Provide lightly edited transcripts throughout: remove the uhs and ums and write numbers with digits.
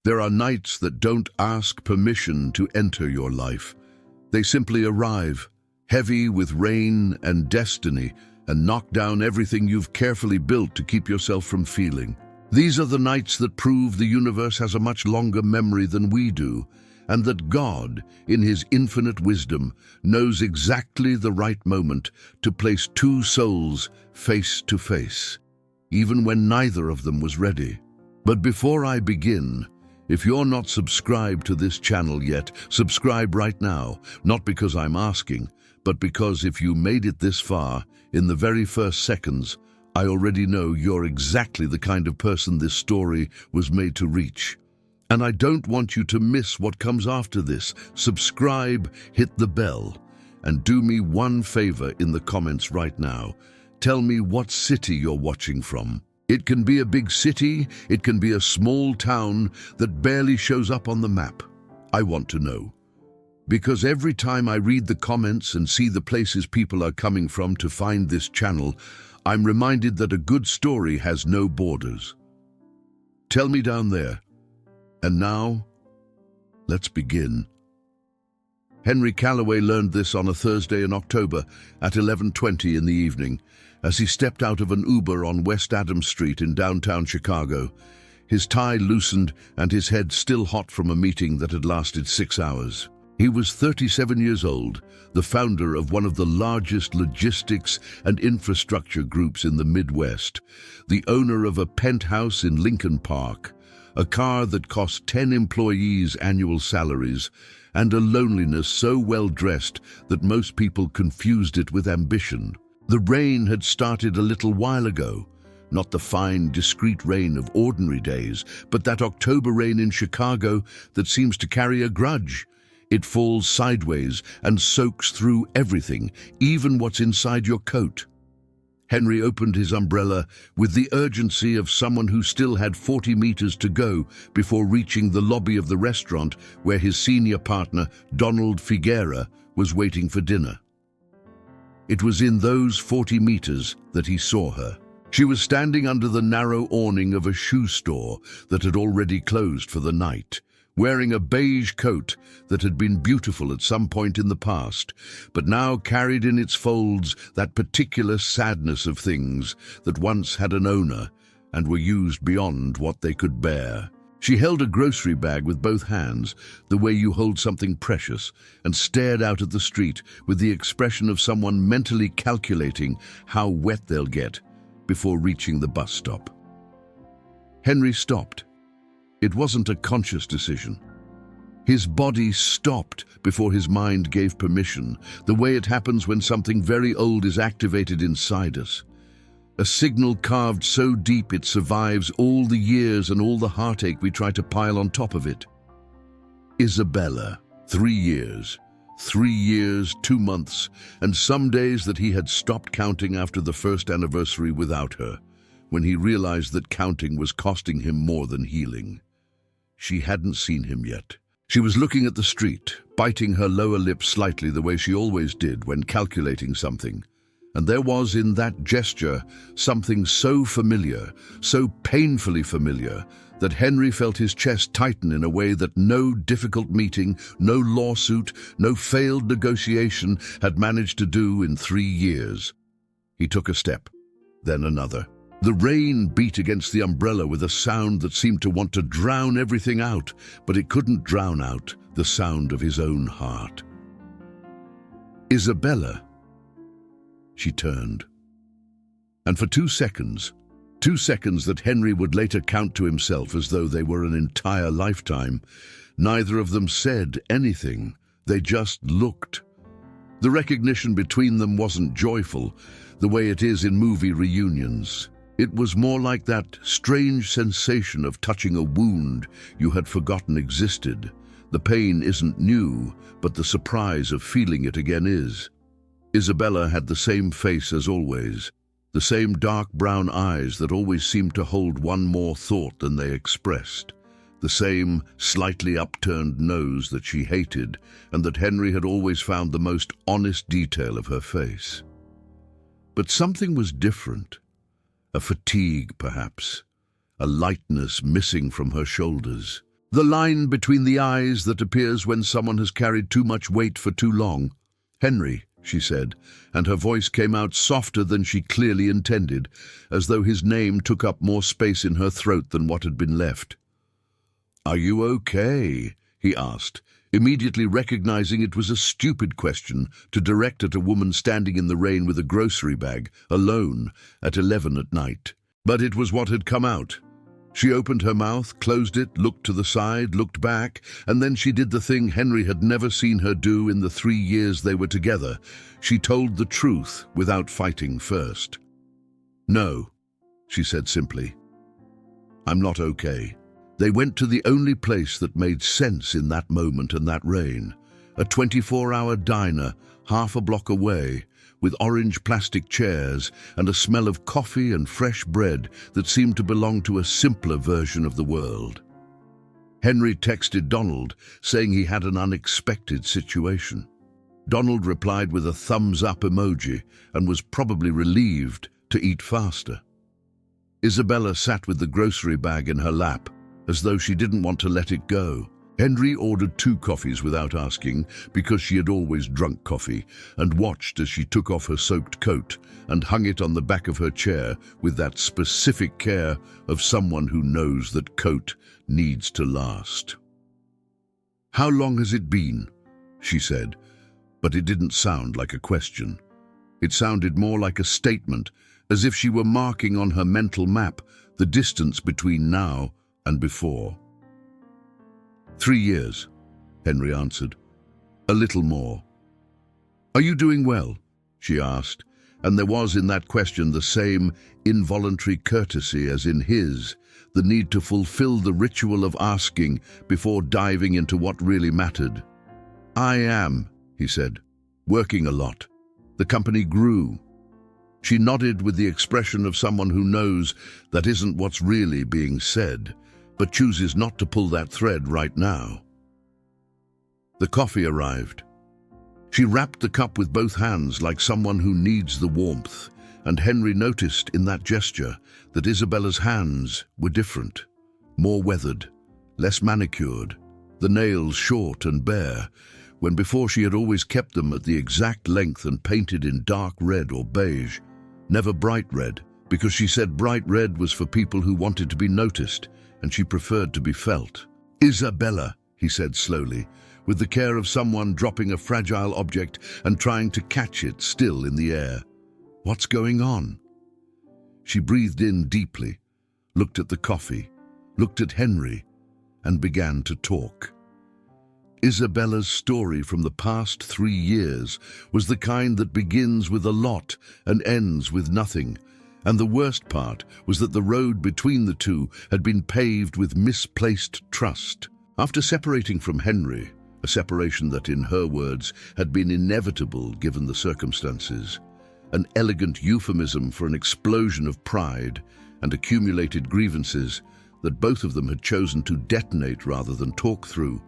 There are nights that don't ask permission to enter your life. They simply arrive, heavy with rain and destiny, and knock down everything you've carefully built to keep yourself from feeling. These are the nights that prove the universe has a much longer memory than we do, and that God, in his infinite wisdom, knows exactly the right moment to place two souls face to face, even when neither of them was ready. But before I begin, if you're not subscribed to this channel yet, subscribe right now, not because I'm asking, but because if you made it this far, in the very first seconds, I already know you're exactly the kind of person this story was made to reach. And I don't want you to miss what comes after this. Subscribe, hit the bell, and do me one favor in the comments right now. Tell me what city you're watching from. It can be a big city, it can be a small town that barely shows up on the map. I want to know. Because every time I read the comments and see the places people are coming from to find this channel, I'm reminded that a good story has no borders. Tell me down there. And now, let's begin. Henry Callaway learned this on a Thursday in October at 11:20 in the evening, as he stepped out of an Uber on West Adams Street in downtown Chicago, his tie loosened and his head still hot from a meeting that had lasted 6 hours. He was 37 years old, the founder of one of the largest logistics and infrastructure groups in the Midwest, the owner of a penthouse in Lincoln Park, a car that cost 10 employees' annual salaries, and a loneliness so well-dressed that most people confused it with ambition. The rain had started a little while ago, not the fine, discreet rain of ordinary days, but that October rain in Chicago that seems to carry a grudge. It falls sideways and soaks through everything, even what's inside your coat. Henry opened his umbrella with the urgency of someone who still had 40 meters to go before reaching the lobby of the restaurant where his senior partner, Donald Figuera, was waiting for dinner. It was in those 40 meters that he saw her. She was standing under the narrow awning of a shoe store that had already closed for the night, wearing a beige coat that had been beautiful at some point in the past, but now carried in its folds that particular sadness of things that once had an owner and were used beyond what they could bear. She held a grocery bag with both hands, the way you hold something precious, and stared out at the street with the expression of someone mentally calculating how wet they'll get before reaching the bus stop. Henry stopped. It wasn't a conscious decision. His body stopped before his mind gave permission, the way it happens when something very old is activated inside us. A signal carved so deep it survives all the years and all the heartache we try to pile on top of it. Isabella, 3 years. 3 years, 2 months, and some days that he had stopped counting after the first anniversary without her, when he realized that counting was costing him more than healing. She hadn't seen him yet. She was looking at the street, biting her lower lip slightly the way she always did when calculating something. And there was in that gesture something so familiar, so painfully familiar, that Henry felt his chest tighten in a way that no difficult meeting, no lawsuit, no failed negotiation had managed to do in 3 years. He took a step, then another. The rain beat against the umbrella with a sound that seemed to want to drown everything out, but it couldn't drown out the sound of his own heart. Isabella. She turned. And for 2 seconds, 2 seconds that Henry would later count to himself as though they were an entire lifetime, neither of them said anything. They just looked. The recognition between them wasn't joyful, the way it is in movie reunions. It was more like that strange sensation of touching a wound you had forgotten existed. The pain isn't new, but the surprise of feeling it again is. Isabella had the same face as always, the same dark brown eyes that always seemed to hold one more thought than they expressed, the same slightly upturned nose that she hated and that Henry had always found the most honest detail of her face. But something was different. A fatigue, perhaps, a lightness missing from her shoulders. The line between the eyes that appears when someone has carried too much weight for too long. Henry, she said, and her voice came out softer than she clearly intended, as though his name took up more space in her throat than what had been left. "Are you okay?" he asked, immediately recognizing it was a stupid question to direct at a woman standing in the rain with a grocery bag, alone, at 11 at night. But it was what had come out. She opened her mouth, closed it, looked to the side, looked back, and then she did the thing Henry had never seen her do in the 3 years they were together. She told the truth without fighting first. "No," she said simply. "I'm not okay." They went to the only place that made sense in that moment and that rain, a 24-hour diner half a block away, with orange plastic chairs and a smell of coffee and fresh bread that seemed to belong to a simpler version of the world. Henry texted Donald, saying he had an unexpected situation. Donald replied with a thumbs-up emoji and was probably relieved to eat faster. Isabella sat with the grocery bag in her lap, as though she didn't want to let it go. Henry ordered 2 coffees without asking, because she had always drunk coffee, and watched as she took off her soaked coat and hung it on the back of her chair with that specific care of someone who knows that coat needs to last. "How long has it been?" she said, but it didn't sound like a question. It sounded more like a statement, as if she were marking on her mental map the distance between now and before. 3 years, Henry answered. "A little more." "Are you doing well?" she asked, and there was in that question the same involuntary courtesy as in his, the need to fulfill the ritual of asking before diving into what really mattered. "I am," he said, "working a lot. The company grew." She nodded with the expression of someone who knows that isn't what's really being said, but chooses not to pull that thread right now. The coffee arrived. She wrapped the cup with both hands like someone who needs the warmth, and Henry noticed in that gesture that Isabella's hands were different, more weathered, less manicured, the nails short and bare, when before she had always kept them at the exact length and painted in dark red or beige, never bright red, because she said bright red was for people who wanted to be noticed, and she preferred to be felt. "Isabella," he said slowly, with the care of someone dropping a fragile object and trying to catch it still in the air. "What's going on?" She breathed in deeply, looked at the coffee, looked at Henry, and began to talk. Isabella's story from the past 3 years was the kind that begins with a lot and ends with nothing. And the worst part was that the road between the two had been paved with misplaced trust. After separating from Henry, a separation that, in her words, had been inevitable given the circumstances, an elegant euphemism for an explosion of pride and accumulated grievances that both of them had chosen to detonate rather than talk through,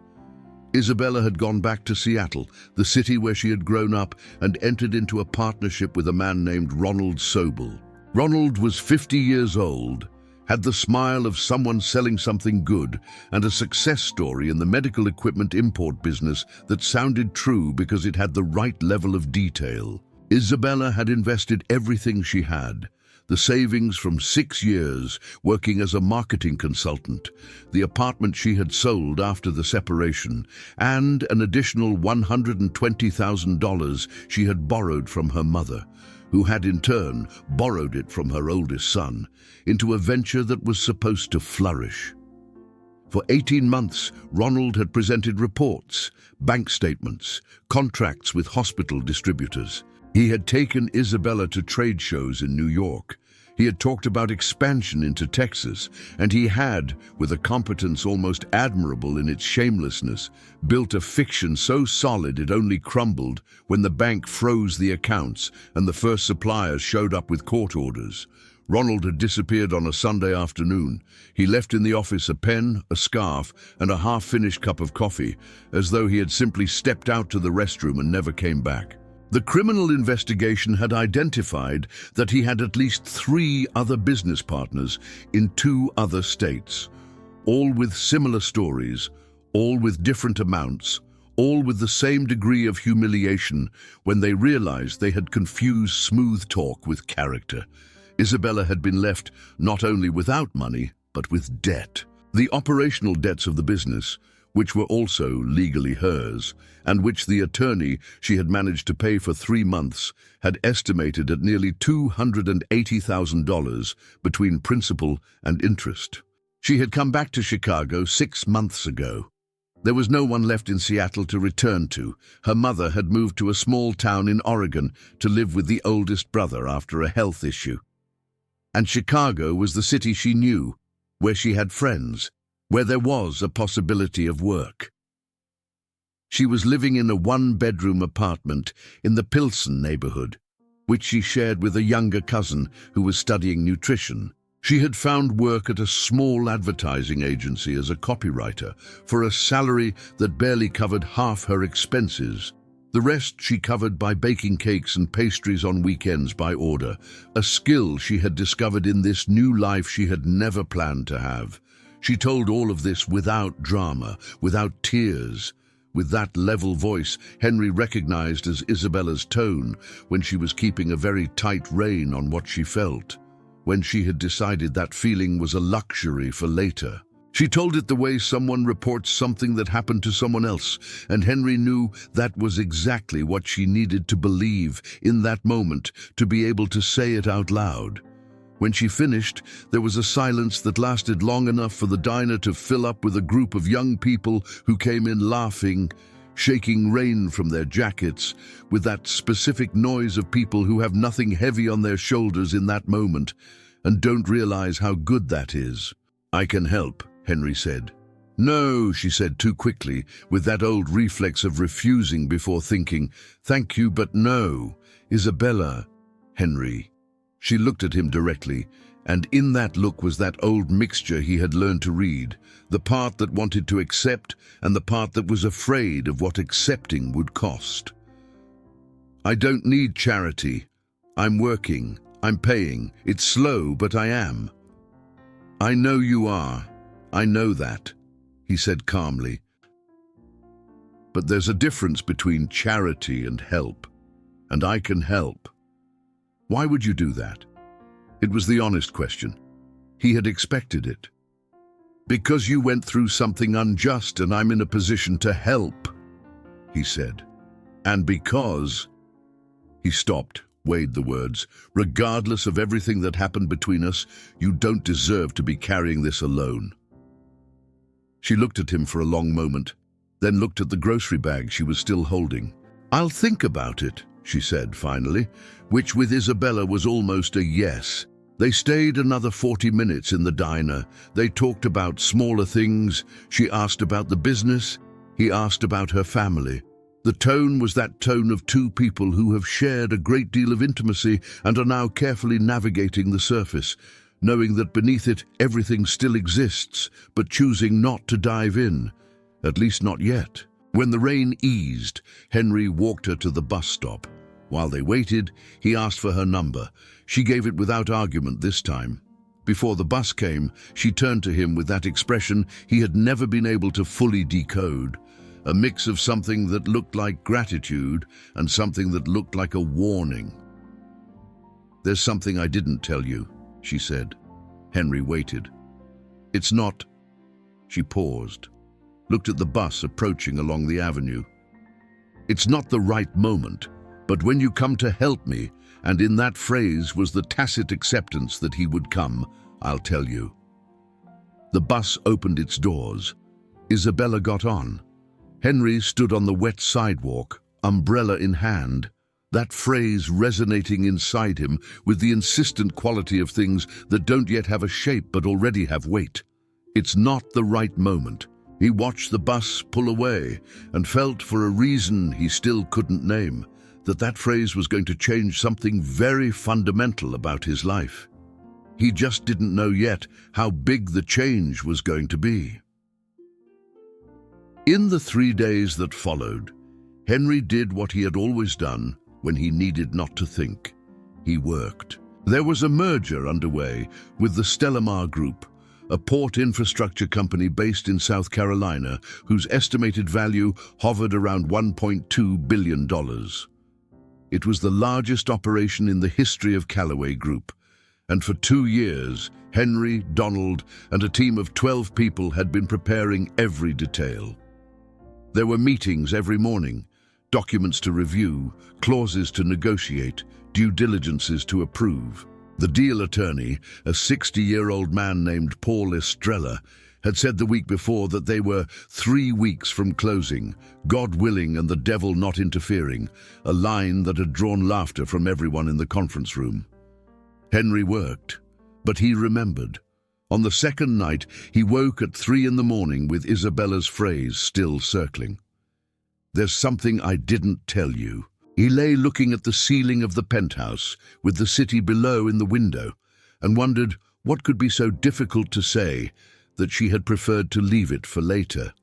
Isabella had gone back to Seattle, the city where she had grown up, and entered into a partnership with a man named Ronald Sobel. Ronald was 50 years old, had the smile of someone selling something good, and a success story in the medical equipment import business that sounded true because it had the right level of detail. Isabella had invested everything she had, the savings from 6 years working as a marketing consultant, the apartment she had sold after the separation, and an additional $120,000 she had borrowed from her mother, who had in turn borrowed it from her oldest son, into a venture that was supposed to flourish. For 18 months, Ronald had presented reports, bank statements, contracts with hospital distributors. He had taken Isabella to trade shows in New York. He had talked about expansion into Texas, and he had, with a competence almost admirable in its shamelessness, built a fiction so solid it only crumbled when the bank froze the accounts and the first suppliers showed up with court orders. Ronald had disappeared on a Sunday afternoon. He left in the office a pen, a scarf, and a half-finished cup of coffee, as though he had simply stepped out to the restroom and never came back. The criminal investigation had identified that he had at least 3 other business partners in 2 other states. all with similar stories, all with different amounts, all with the same degree of humiliation when they realized they had confused smooth talk with character. Isabella had been left not only without money, but with debt. The operational debts of the business, which were also legally hers, and which the attorney she had managed to pay for 3 months had estimated at nearly $280,000 between principal and interest. She had come back to Chicago 6 months ago. There was no one left in Seattle to return to. Her mother had moved to a small town in Oregon to live with the oldest brother after a health issue. And Chicago was the city she knew, where she had friends, where there was a possibility of work. She was living in a 1-bedroom apartment in the Pilsen neighborhood, which she shared with a younger cousin who was studying nutrition. She had found work at a small advertising agency as a copywriter for a salary that barely covered half her expenses. The rest she covered by baking cakes and pastries on weekends by order, a skill she had discovered in this new life she had never planned to have. She told all of this without drama, without tears, with that level voice Henry recognized as Isabella's tone when she was keeping a very tight rein on what she felt, when she had decided that feeling was a luxury for later. She told it the way someone reports something that happened to someone else, and Henry knew that was exactly what she needed to believe in that moment to be able to say it out loud. When she finished, there was a silence that lasted long enough for the diner to fill up with a group of young people who came in laughing, shaking rain from their jackets, with that specific noise of people who have nothing heavy on their shoulders in that moment and don't realize how good that is. "I can help," Henry said. "No," she said too quickly, with that old reflex of refusing before thinking. "Thank you, but no. Isabella." "Henry." She looked at him directly, and in that look was that old mixture he had learned to read, the part that wanted to accept and the part that was afraid of what accepting would cost. "I don't need charity. I'm working. I'm paying. It's slow, but I am." "I know you are. I know that," he said calmly. "But there's a difference between charity and help, and I can help." Why would you do that? It was the honest question. He had expected it. "Because you went through something unjust and I'm in a position to help," he said. "And because—" He stopped, weighed the words. "Regardless of everything that happened between us, you don't deserve to be carrying this alone." She looked at him for a long moment, then looked at the grocery bag she was still holding. "I'll think about it," she said finally, which with Isabella was almost a yes. They stayed another 40 minutes in the diner. They talked about smaller things. She asked about the business. He asked about her family. The tone was that tone of two people who have shared a great deal of intimacy and are now carefully navigating the surface, knowing that beneath it everything still exists, but choosing not to dive in, at least not yet. When the rain eased, Henry walked her to the bus stop. While they waited, he asked for her number. She gave it without argument this time. Before the bus came, she turned to him with that expression he had never been able to fully decode, a mix of something that looked like gratitude and something that looked like a warning. "There's something I didn't tell you," she said. Henry waited. "It's not—" She paused, looked at the bus approaching along the avenue. "It's not the right moment, but when you come to help me," and in that phrase was the tacit acceptance that he would come, "I'll tell you." The bus opened its doors. Isabella got on. Henry stood on the wet sidewalk, umbrella in hand, that phrase resonating inside him with the insistent quality of things that don't yet have a shape but already have weight. It's not the right moment. He watched the bus pull away and felt, for a reason he still couldn't name, that phrase was going to change something very fundamental about his life. He just didn't know yet how big the change was going to be. In the 3 days that followed, Henry did what he had always done when he needed not to think. He worked. There was a merger underway with the Stellamar Group, a port infrastructure company based in South Carolina whose estimated value hovered around $1.2 billion. It was the largest operation in the history of Callaway Group, and for 2 years, Henry, Donald, and a team of 12 people had been preparing every detail. There were meetings every morning, documents to review, clauses to negotiate, due diligences to approve. The deal attorney, a 60-year-old man named Paul Estrella, had said the week before that they were 3 weeks from closing, God willing and the devil not interfering, a line that had drawn laughter from everyone in the conference room. Henry worked, but he remembered. On the second night, he woke at 3 in the morning with Isabella's phrase still circling. "There's something I didn't tell you." He lay looking at the ceiling of the penthouse, with the city below in the window, and wondered what could be so difficult to say that she had preferred to leave it for later.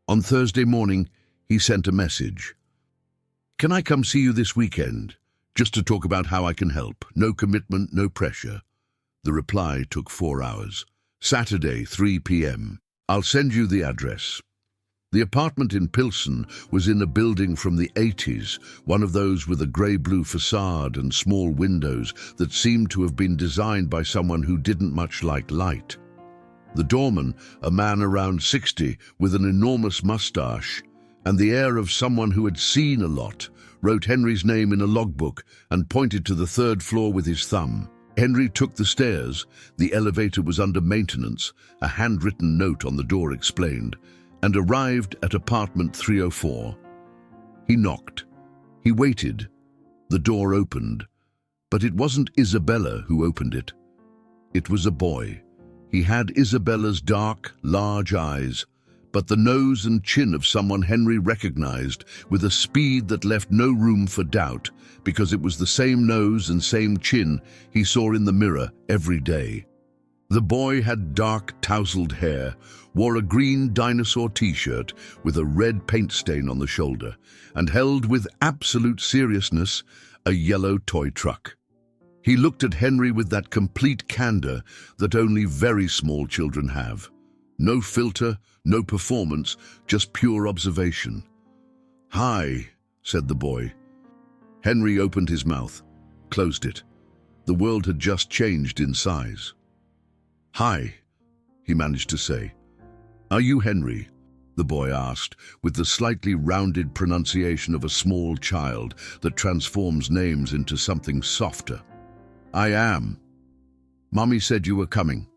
On Thursday morning, he sent a message. "Can I come see you this weekend? Just to talk about how I can help. No commitment, no pressure." The reply took 4 hours. "Saturday, 3 p.m. I'll send you the address." The apartment in Pilsen was in a building from the 80s, one of those with a grey-blue facade and small windows that seemed to have been designed by someone who didn't much like light. The doorman, a man around 60 with an enormous mustache and the air of someone who had seen a lot, wrote Henry's name in a logbook and pointed to the 3rd floor with his thumb. Henry took the stairs. The elevator was under maintenance, a handwritten note on the door explained, and arrived at apartment 304. He knocked. He waited. The door opened, but it wasn't Isabella who opened it. It was a boy. He had Isabella's dark, large eyes, but the nose and chin of someone Henry recognized with a speed that left no room for doubt, because it was the same nose and same chin he saw in the mirror every day. The boy had dark, tousled hair, wore a green dinosaur t-shirt with a red paint stain on the shoulder, and held with absolute seriousness a yellow toy truck. He looked at Henry with that complete candor that only very small children have. No filter, no performance, just pure observation. "Hi," said the boy. Henry opened his mouth, closed it. The world had just changed in size. "Hi," he managed to say. "Are you Henry?" the boy asked, with the slightly rounded pronunciation of a small child that transforms names into something softer. "I am. Mommy said you were coming.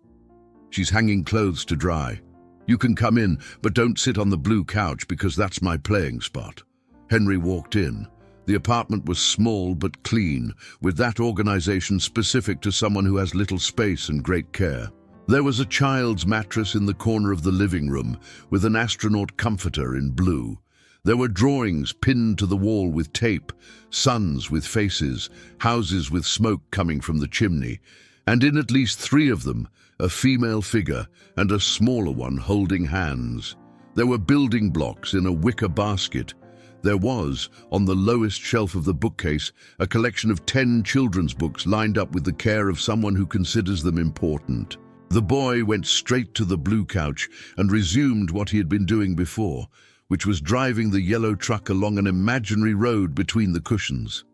She's hanging clothes to dry. You can come in, but don't sit on the blue couch because that's my playing spot." Henry walked in. The apartment was small but clean, with that organization specific to someone who has little space and great care. There was a child's mattress in the corner of the living room, with an astronaut comforter in blue. There were drawings pinned to the wall with tape, suns with faces, houses with smoke coming from the chimney, and in at least 3 of them, a female figure and a smaller one holding hands. There were building blocks in a wicker basket. There was, on the lowest shelf of the bookcase, a collection of 10 children's books lined up with the care of someone who considers them important. The boy went straight to the blue couch and resumed what he had been doing before, which was driving the yellow truck along an imaginary road between the cushions.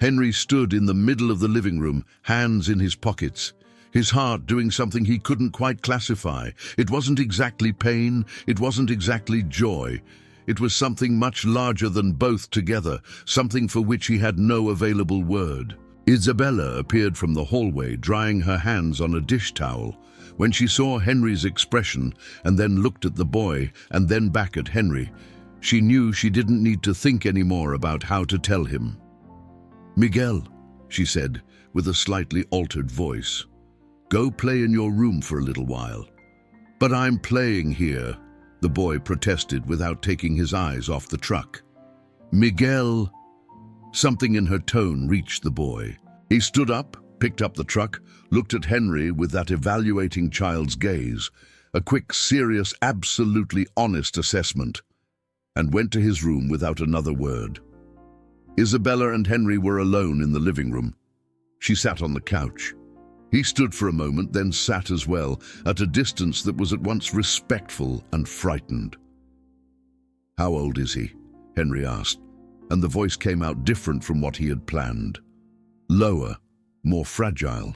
Henry stood in the middle of the living room, hands in his pockets, his heart doing something he couldn't quite classify. It wasn't exactly pain, it wasn't exactly joy. It was something much larger than both together, something for which he had no available word. Isabella appeared from the hallway, drying her hands on a dish towel. When she saw Henry's expression and then looked at the boy and then back at Henry, she knew she didn't need to think anymore about how to tell him. "Miguel," she said, with a slightly altered voice, "go play in your room for a little while." "But I'm playing here," the boy protested without taking his eyes off the truck. "Miguel." Something in her tone reached the boy. He stood up, picked up the truck, looked at Henry with that evaluating child's gaze, a quick, serious, absolutely honest assessment, and went to his room without another word. Isabella and Henry were alone in the living room. She sat on the couch. He stood for a moment, then sat as well, at a distance that was at once respectful and frightened. "How old is he?" Henry asked, and the voice came out different from what he had planned. Lower, more fragile.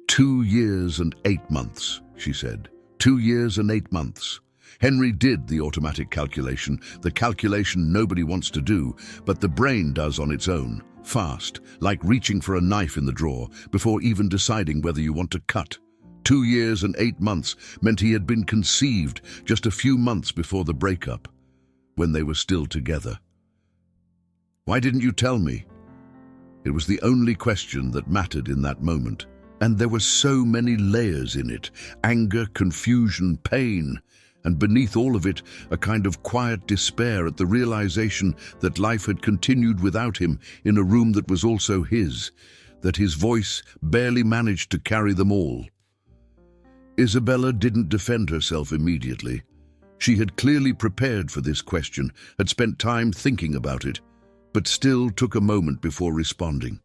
2 years and 8 months, she said. 2 years and 8 months. Henry did the automatic calculation, the calculation nobody wants to do, but the brain does on its own, fast, like reaching for a knife in the drawer, before even deciding whether you want to cut. 2 years and 8 months meant he had been conceived just a few months before the breakup, when they were still together. "Why didn't you tell me?" It was the only question that mattered in that moment. And there were so many layers in it: anger, confusion, pain, and beneath all of it, a kind of quiet despair at the realization that life had continued without him in a room that was also his, that his voice barely managed to carry them all. Isabella didn't defend herself immediately. She had clearly prepared for this question, had spent time thinking about it, but still took a moment before responding.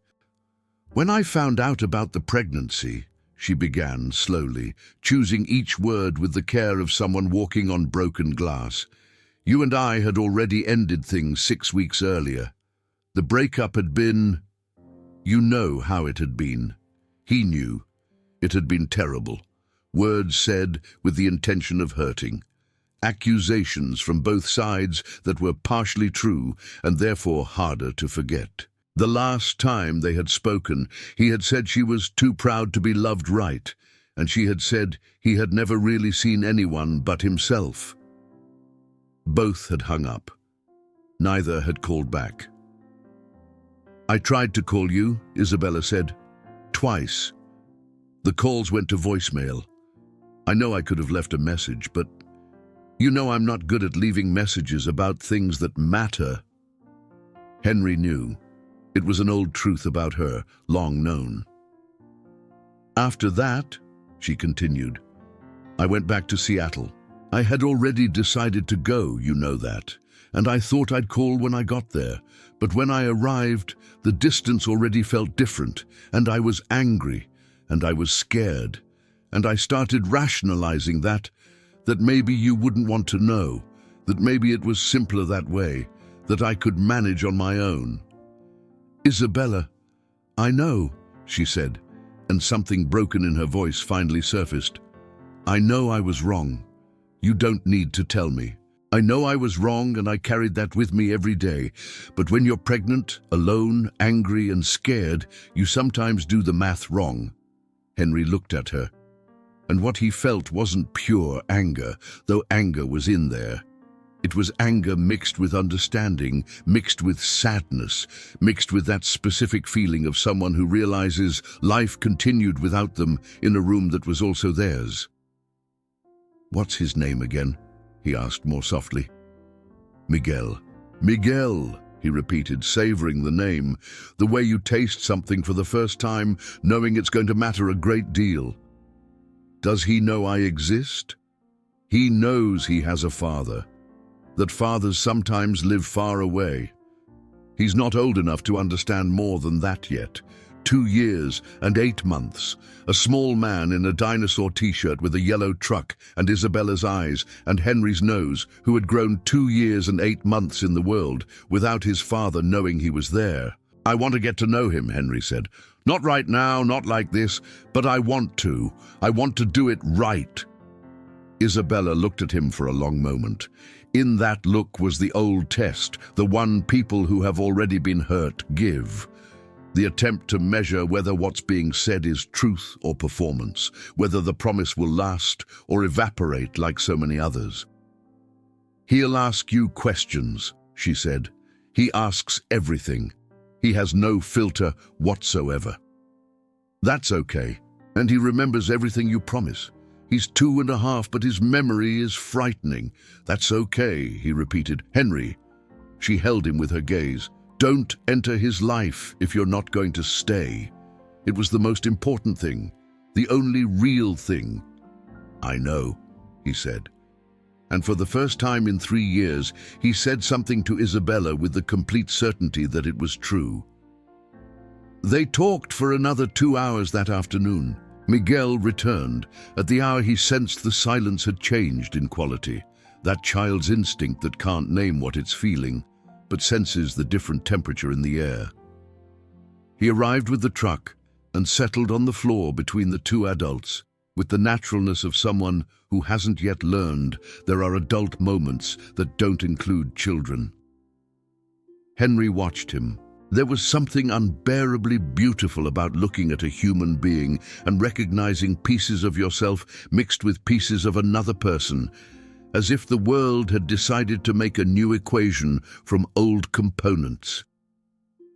"When I found out about the pregnancy," she began slowly, choosing each word with the care of someone walking on broken glass, "you and I had already ended things 6 weeks earlier. The breakup had been... You know how it had been. He knew. It had been terrible. Words said with the intention of hurting. Accusations from both sides that were partially true and therefore harder to forget. The last time they had spoken, he had said she was too proud to be loved right, and she had said he had never really seen anyone but himself. Both had hung up. Neither had called back. "I tried to call you," Isabella said. "Twice. The calls went to voicemail. I know I could have left a message, but you know I'm not good at leaving messages about things that matter." Henry knew. It was an old truth about her, long known. "After that," she continued, "I went back to Seattle. I had already decided to go, you know that, and I thought I'd call when I got there. But when I arrived, the distance already felt different, and I was angry, and I was scared, and I started rationalizing that maybe you wouldn't want to know, that maybe it was simpler that way, that I could manage on my own." "Isabella, I know," she said, and something broken in her voice finally surfaced. "I know I was wrong. You don't need to tell me. I know I was wrong, and I carried that with me every day. But when you're pregnant, alone, angry, and scared, you sometimes do the math wrong." Henry looked at her, and what he felt wasn't pure anger, though anger was in there. It was anger mixed with understanding, mixed with sadness, mixed with that specific feeling of someone who realizes life continued without them in a room that was also theirs. "What's his name again?" he asked more softly. "Miguel. Miguel," he repeated, savoring the name, the way you taste something for the first time, knowing it's going to matter a great deal. "Does he know I exist? He knows he has a father. That fathers sometimes live far away. He's not old enough to understand more than that yet. 2 years and 8 months. A small man in a dinosaur t-shirt with a yellow truck and Isabella's eyes and Henry's nose, who had grown 2 years and 8 months in the world without his father knowing he was there. "I want to get to know him," Henry said. "Not right now, not like this, but I want to. I want to do it right." Isabella looked at him for a long moment. In that look was the old test, the one people who have already been hurt give. The attempt to measure whether what's being said is truth or performance, whether the promise will last or evaporate like so many others. "He'll ask you questions," she said. "He asks everything. He has no filter whatsoever. That's okay, and he remembers everything you promise. He's 2.5, but his memory is frightening. That's okay," he repeated. "Henry," she held him with her gaze, "don't enter his life if you're not going to stay. It was the most important thing, the only real thing." "I know," he said. And for the first time in 3 years, he said something to Isabella with the complete certainty that it was true. They talked for another 2 hours that afternoon. Miguel returned. At the hour he sensed the silence had changed in quality. That child's instinct that can't name what it's feeling, but senses the different temperature in the air. He arrived with the truck and settled on the floor between the two adults, with the naturalness of someone who hasn't yet learned there are adult moments that don't include children. Henry watched him. There was something unbearably beautiful about looking at a human being and recognizing pieces of yourself mixed with pieces of another person, as if the world had decided to make a new equation from old components.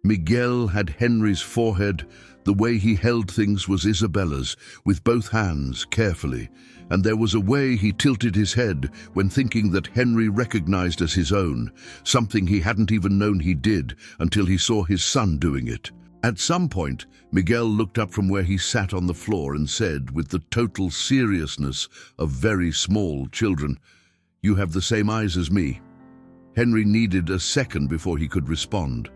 Miguel had Henry's forehead. The way he held things was Isabella's, with both hands carefully, and there was a way he tilted his head when thinking that Henry recognized as his own, something he hadn't even known he did until he saw his son doing it. At some point, Miguel looked up from where he sat on the floor and said, with the total seriousness of very small children, "You have the same eyes as me." Henry needed a second before he could respond.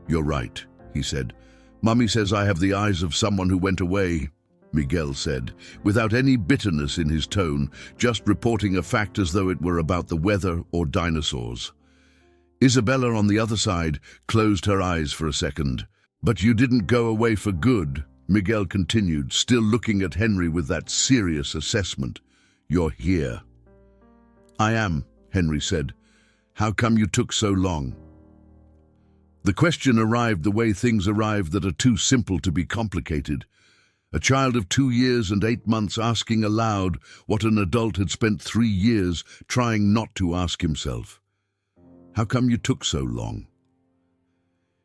"You're right," he said. "Mummy says I have the eyes of someone who went away," Miguel said, without any bitterness in his tone, just reporting a fact as though it were about the weather or dinosaurs. Isabella, on the other side, closed her eyes for a second. "But you didn't go away for good," Miguel continued, still looking at Henry with that serious assessment. "You're here." "I am," Henry said. "How come you took so long?" The question arrived the way things arrive that are too simple to be complicated. A child of 2 years and 8 months asking aloud what an adult had spent 3 years trying not to ask himself. "How come you took so long?"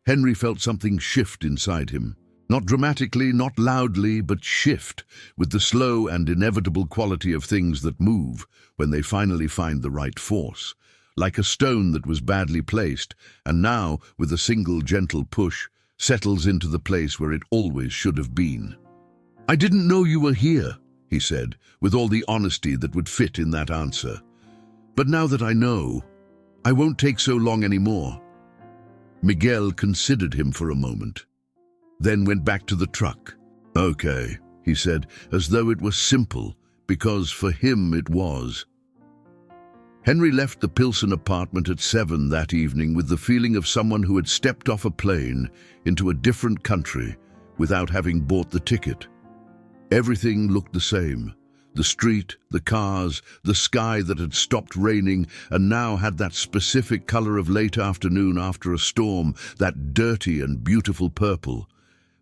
Henry felt something shift inside him. Not dramatically, not loudly, but shift, with the slow and inevitable quality of things that move when they finally find the right force. Like a stone that was badly placed, and now, with a single gentle push, settles into the place where it always should have been. "I didn't know you were here," he said, with all the honesty that would fit in that answer. "But now that I know, I won't take so long anymore." Miguel considered him for a moment, then went back to the truck. "Okay," he said, as though it was simple, because for him it was. Henry left the Pilsen apartment at 7 that evening with the feeling of someone who had stepped off a plane into a different country without having bought the ticket. Everything looked the same. The street, the cars, the sky that had stopped raining and now had that specific color of late afternoon after a storm, that dirty and beautiful purple.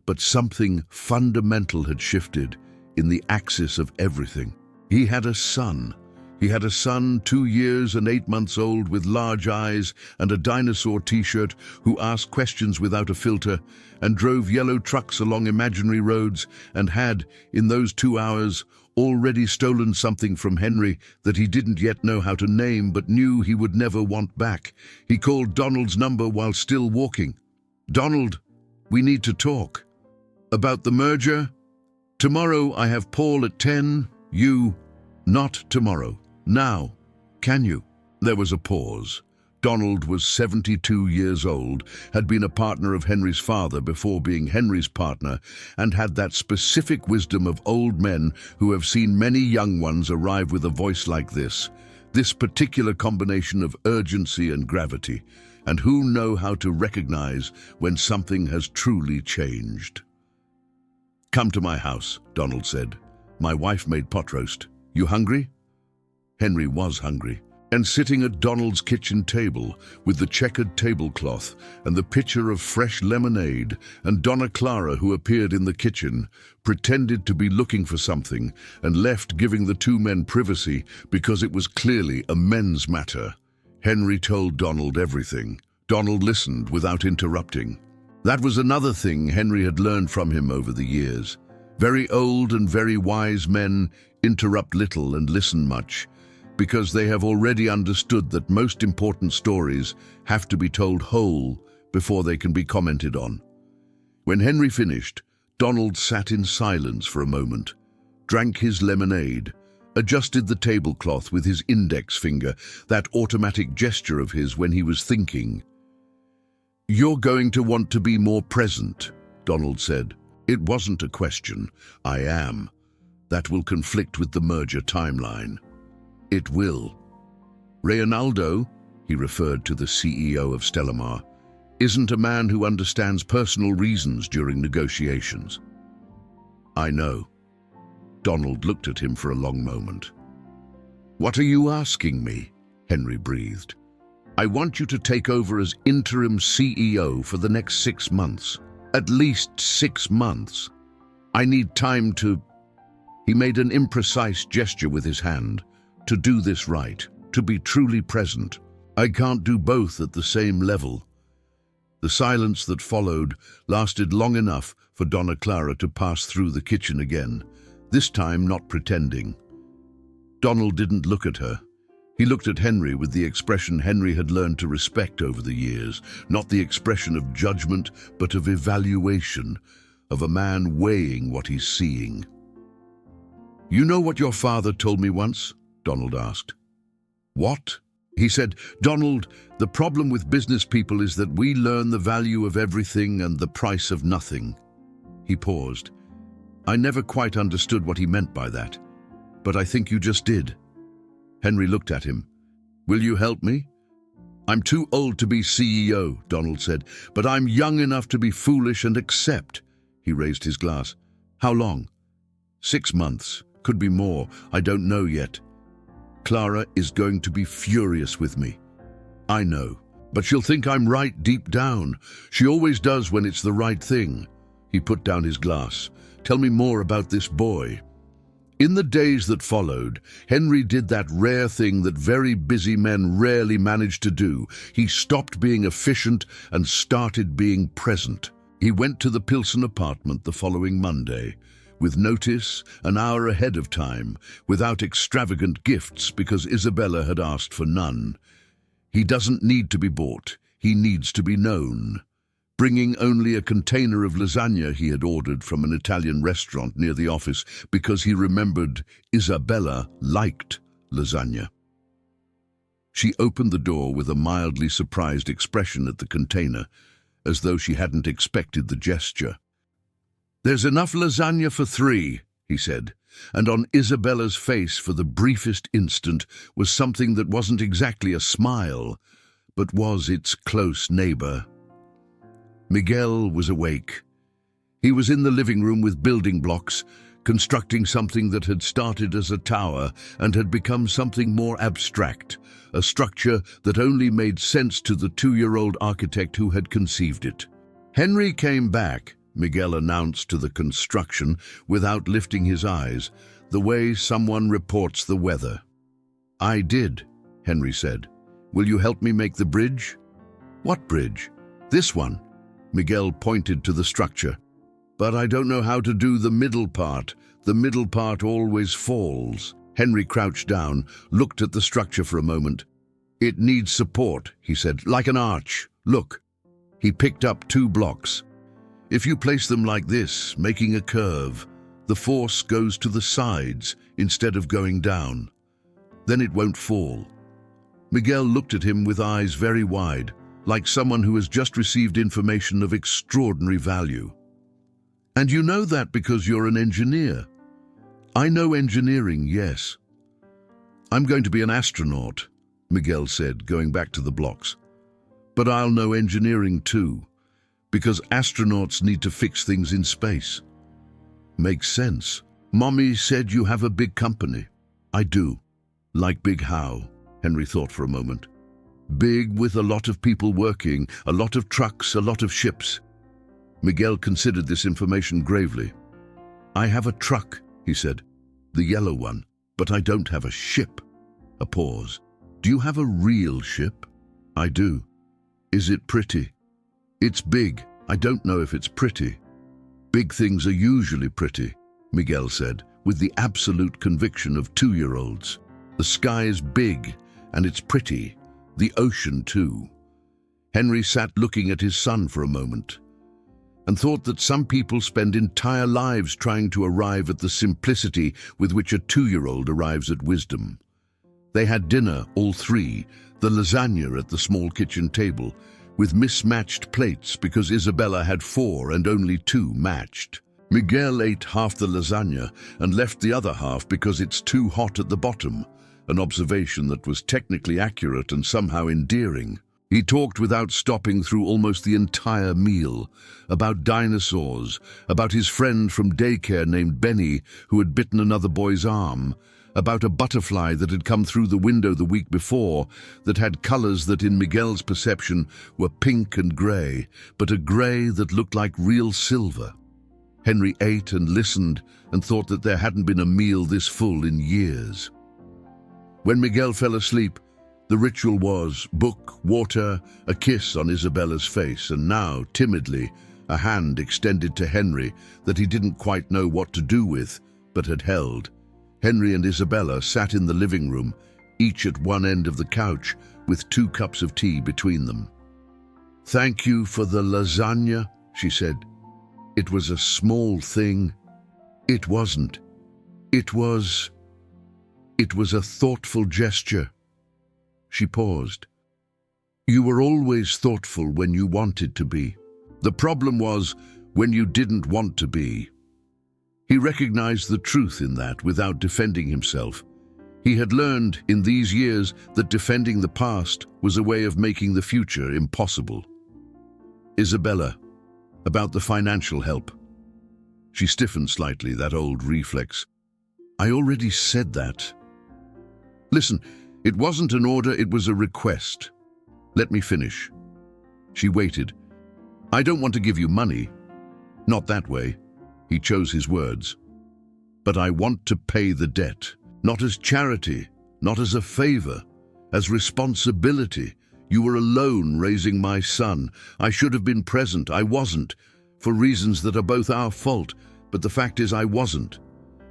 But something fundamental had shifted in the axis of everything. He had a son. He had a son 2 years and 8 months old with large eyes and a dinosaur t-shirt who asked questions without a filter and drove yellow trucks along imaginary roads and had, in those 2 hours, already stolen something from Henry that he didn't yet know how to name but knew he would never want back. He called Donald's number while still walking. "Donald, we need to talk." "About the merger?" "Tomorrow I have Paul at 10. Not tomorrow. Now. Can you?" There was a pause. Donald was 72 years old, had been a partner of Henry's father before being Henry's partner, and had that specific wisdom of old men who have seen many young ones arrive with a voice like this particular combination of urgency and gravity, and who know how to recognize when something has truly changed. "Come to my house," Donald said. "My wife made pot roast. You hungry?" Henry was hungry, and sitting at Donald's kitchen table with the checkered tablecloth and the pitcher of fresh lemonade, and Donna Clara, who appeared in the kitchen, pretended to be looking for something and left, giving the two men privacy because it was clearly a men's matter. Henry told Donald everything. Donald listened without interrupting. That was another thing Henry had learned from him over the years. Very old and very wise men interrupt little and listen much, because they have already understood that most important stories have to be told whole before they can be commented on. When Henry finished, Donald sat in silence for a moment, drank his lemonade, adjusted the tablecloth with his index finger, that automatic gesture of his when he was thinking. "You're going to want to be more present," Donald said. It wasn't a question. "I am," That will conflict with the merger timeline. It will. Reynaldo, he referred to the CEO of Stellamar, isn't a man who understands personal reasons during negotiations. I know. Donald looked at him for a long moment. What are you asking me? Henry breathed. I want you to take over as interim CEO for the next 6 months. At least 6 months. I need time to... He made an imprecise gesture with his hand. To do this right, to be truly present. I can't do both at the same level. The silence that followed lasted long enough for Donna Clara to pass through the kitchen again, this time not pretending. Donald didn't look at her. He looked at Henry with the expression Henry had learned to respect over the years, not the expression of judgment, but of evaluation, of a man weighing what he's seeing. You know what your father told me once? Donald asked. What? He said, Donald, the problem with business people is that we learn the value of everything and the price of nothing. He paused. I never quite understood what he meant by that, but I think you just did. Henry looked at him. Will you help me? I'm too old to be CEO, Donald said, but I'm young enough to be foolish and accept. He raised his glass. How long? 6 months. Could be more. I don't know yet. Clara is going to be furious with me. I know, but she'll think I'm right deep down. She always does when it's the right thing. He put down his glass. Tell me more about this boy. In the days that followed, Henry did that rare thing that very busy men rarely manage to do. He stopped being efficient and started being present. He went to the Pilsen apartment the following Monday, with notice, an hour ahead of time, without extravagant gifts because Isabella had asked for none. He doesn't need to be bought, he needs to be known. Bringing only a container of lasagna he had ordered from an Italian restaurant near the office because he remembered Isabella liked lasagna. She opened the door with a mildly surprised expression at the container, as though she hadn't expected the gesture. There's enough lasagna for 3, he said, and on Isabella's face for the briefest instant was something that wasn't exactly a smile, but was its close neighbor. Miguel was awake. He was in the living room with building blocks, constructing something that had started as a tower and had become something more abstract, a structure that only made sense to the 2-year-old architect who had conceived it. Henry came back, Miguel announced to the construction without lifting his eyes, the way someone reports the weather. I did, Henry said. Will you help me make the bridge? What bridge? This one. Miguel pointed to the structure. But I don't know how to do the middle part. The middle part always falls. Henry crouched down, looked at the structure for a moment. It needs support, he said, like an arch. Look. He picked up 2 blocks. If you place them like this, making a curve, the force goes to the sides instead of going down. Then it won't fall. Miguel looked at him with eyes very wide, like someone who has just received information of extraordinary value. And you know that because you're an engineer. I know engineering, yes. I'm going to be an astronaut, Miguel said, going back to the blocks. But I'll know engineering too, because astronauts need to fix things in space. Makes sense. Mommy said you have a big company. I do. Like big how? Henry thought for a moment. Big with a lot of people working, a lot of trucks, a lot of ships. Miguel considered this information gravely. I have a truck, he said, the yellow one, but I don't have a ship. A pause. Do you have a real ship? I do. Is it pretty? It's big. I don't know if it's pretty. Big things are usually pretty, Miguel said, with the absolute conviction of 2-year-olds. The sky is big, and it's pretty. The ocean, too. Henry sat looking at his son for a moment and thought that some people spend entire lives trying to arrive at the simplicity with which a 2-year-old arrives at wisdom. They had dinner, all 3, the lasagna at the small kitchen table, with mismatched plates because Isabella had 4 and only 2 matched. Miguel ate half the lasagna and left the other half because it's too hot at the bottom, an observation that was technically accurate and somehow endearing. He talked without stopping through almost the entire meal, about dinosaurs, about his friend from daycare named Benny who had bitten another boy's arm, about a butterfly that had come through the window the week before that had colors that in Miguel's perception were pink and grey, but a grey that looked like real silver. Henry ate and listened and thought that there hadn't been a meal this full in years. When Miguel fell asleep, the ritual was book, water, a kiss on Isabella's face, and now, timidly, a hand extended to Henry that he didn't quite know what to do with, but had held. Henry and Isabella sat in the living room, each at one end of the couch, with 2 cups of tea between them. "Thank you for the lasagna," she said. "It was a small thing." "It wasn't. It was a thoughtful gesture." She paused. "You were always thoughtful when you wanted to be. The problem was when you didn't want to be." He recognized the truth in that without defending himself. He had learned in these years that defending the past was a way of making the future impossible. "Isabella, about the financial help." She stiffened slightly, that old reflex. "I already said that." "Listen, it wasn't an order, it was a request. Let me finish." She waited. "I don't want to give you money. Not that way." He chose his words. "But I want to pay the debt, not as charity, not as a favor, as responsibility. You were alone raising my son. I should have been present. I wasn't, for reasons that are both our fault, but the fact is I wasn't.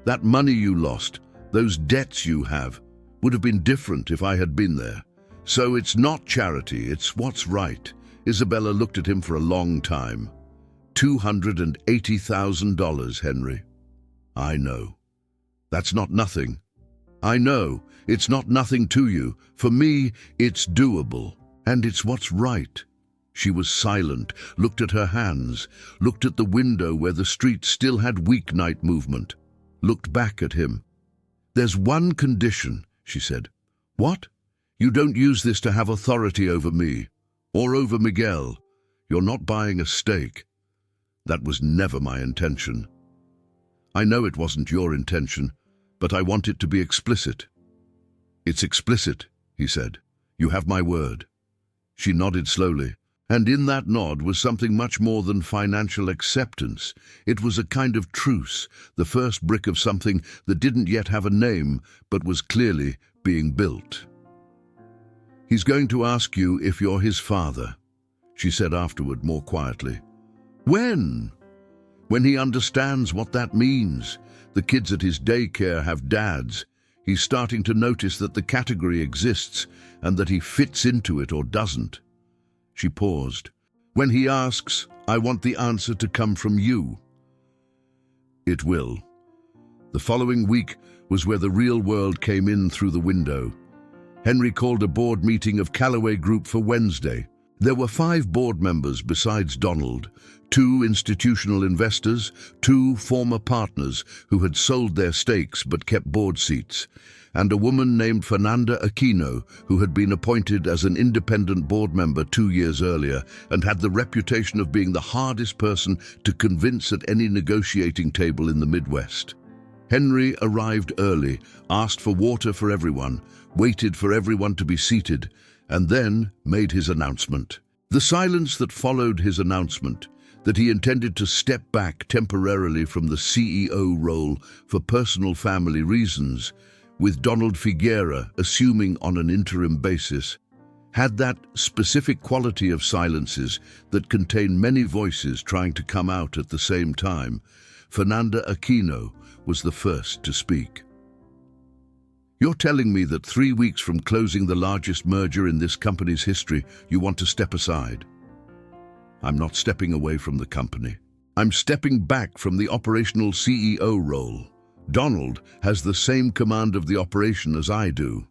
That money you lost, those debts you have, would have been different if I had been there. So it's not charity, it's what's right." Isabella looked at him for a long time. $280,000, Henry. "I know. That's not nothing. I know. It's not nothing to you. For me, it's doable. And it's what's right." She was silent, looked at her hands, looked at the window where the street still had weeknight movement, looked back at him. "There's one condition," she said. "What?" "You don't use this to have authority over me, or over Miguel. You're not buying a stake." "That was never my intention." "I know it wasn't your intention, but I want it to be explicit." "It's explicit," he said. "You have my word." She nodded slowly, and in that nod was something much more than financial acceptance. It was a kind of truce, the first brick of something that didn't yet have a name, but was clearly being built. "He's going to ask you if you're his father," she said afterward more quietly. "When?" "When he understands what that means. The kids at his daycare have dads. He's starting to notice that the category exists and that he fits into it or doesn't." She paused. "When he asks, I want the answer to come from you." "It will." The following week was where the real world came in through the window. Henry called a board meeting of Callaway Group for Wednesday. There were 5 board members besides Donald, 2 institutional investors, 2 former partners who had sold their stakes but kept board seats, and a woman named Fernanda Aquino who had been appointed as an independent board member 2 years earlier and had the reputation of being the hardest person to convince at any negotiating table in the Midwest. Henry arrived early, asked for water for everyone, waited for everyone to be seated, and then made his announcement. The silence that followed his announcement, that he intended to step back temporarily from the CEO role for personal family reasons, with Donald Figuera assuming on an interim basis, had that specific quality of silences that contain many voices trying to come out at the same time. Fernanda Aquino was the first to speak. "You're telling me that 3 weeks from closing the largest merger in this company's history, you want to step aside?" "I'm not stepping away from the company. I'm stepping back from the operational CEO role. Donald has the same command of the operation as I do."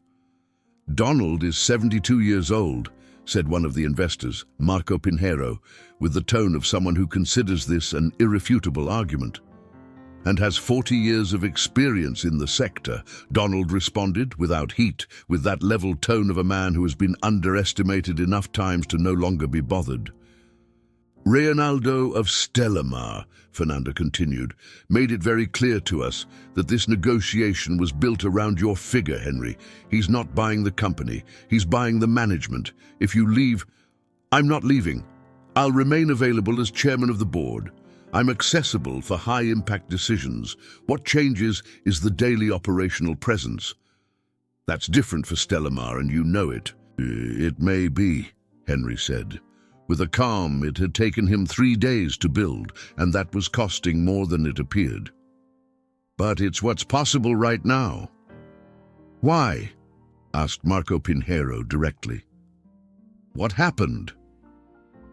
"Donald is 72 years old," said one of the investors, Marco Pinheiro, with the tone of someone who considers this an irrefutable argument. and has 40 years of experience in the sector, Donald responded without heat, with that level tone of a man who has been underestimated enough times to no longer be bothered. Reynaldo of Stellamar, Fernanda continued, made it very clear to us that this negotiation was built around your figure, Henry. He's not buying the company, he's buying the management. If you leave, I'm not leaving. I'll remain available as chairman of the board. I'm accessible for high-impact decisions. What changes is the daily operational presence. That's different for Stellamar, and you know it. It may be, Henry said. With a calm it had taken him 3 days to build, and that was costing more than it appeared. But it's what's possible right now. Why? Asked Marco Pinheiro directly. What happened?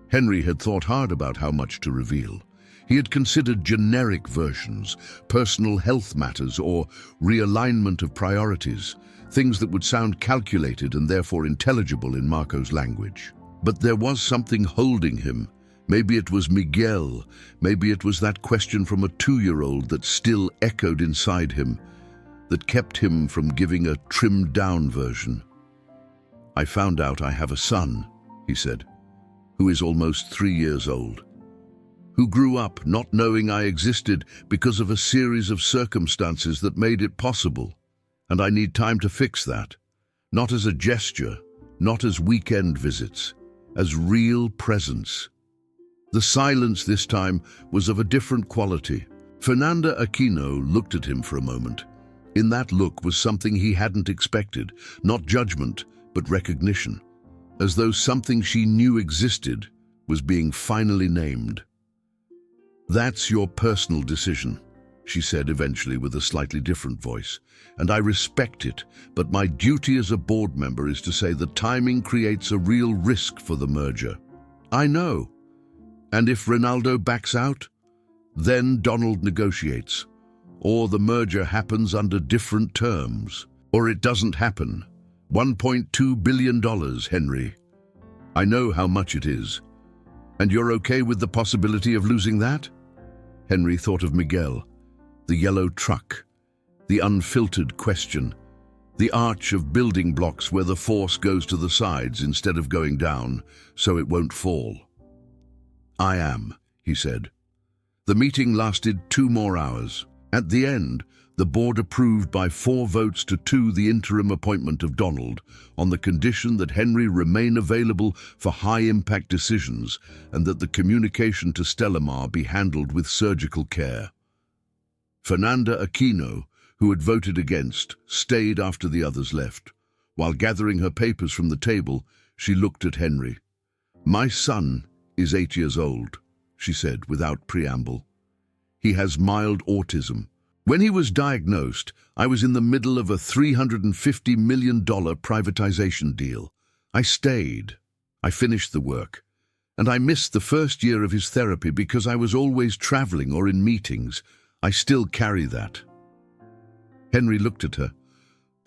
Henry had thought hard about how much to reveal. He had considered generic versions, personal health matters, or realignment of priorities, things that would sound calculated and therefore intelligible in Marco's language. But there was something holding him. Maybe it was Miguel. Maybe it was that question from a 2-year-old that still echoed inside him, that kept him from giving a trimmed-down version. I found out I have a son, he said, who is almost 3 years old, who grew up not knowing I existed because of a series of circumstances that made it possible. And I need time to fix that. Not as a gesture, not as weekend visits, as real presence. The silence this time was of a different quality. Fernanda Aquino looked at him for a moment. In that look was something he hadn't expected, not judgment, but recognition, as though something she knew existed was being finally named. That's your personal decision, she said eventually with a slightly different voice, and I respect it, but my duty as a board member is to say the timing creates a real risk for the merger. I know. And if Reynaldo backs out, then Donald negotiates, or the merger happens under different terms, or it doesn't happen. $1.2 billion, Henry. I know how much it is. And you're okay with the possibility of losing that? Henry thought of Miguel, the yellow truck, the unfiltered question, the arch of building blocks where the force goes to the sides instead of going down, so it won't fall. I am, he said. The meeting lasted 2 more hours. At the end, the board approved by 4 votes to 2 the interim appointment of Donald, on the condition that Henry remain available for high-impact decisions and that the communication to Stellamar be handled with surgical care. Fernanda Aquino, who had voted against, stayed after the others left. While gathering her papers from the table, she looked at Henry. My son is 8 years old, she said without preamble. He has mild autism. When he was diagnosed, I was in the middle of a $350 million privatization deal. I stayed. I finished the work. And I missed the first year of his therapy because I was always traveling or in meetings. I still carry that. Henry looked at her.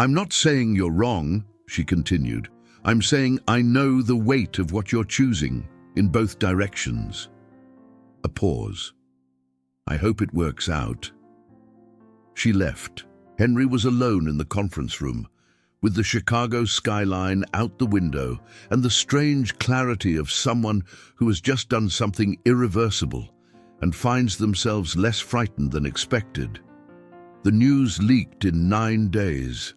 I'm not saying you're wrong, she continued. I'm saying I know the weight of what you're choosing in both directions. A pause. I hope it works out. She left. Henry was alone in the conference room, with the Chicago skyline out the window and the strange clarity of someone who has just done something irreversible and finds themselves less frightened than expected. The news leaked in 9 days.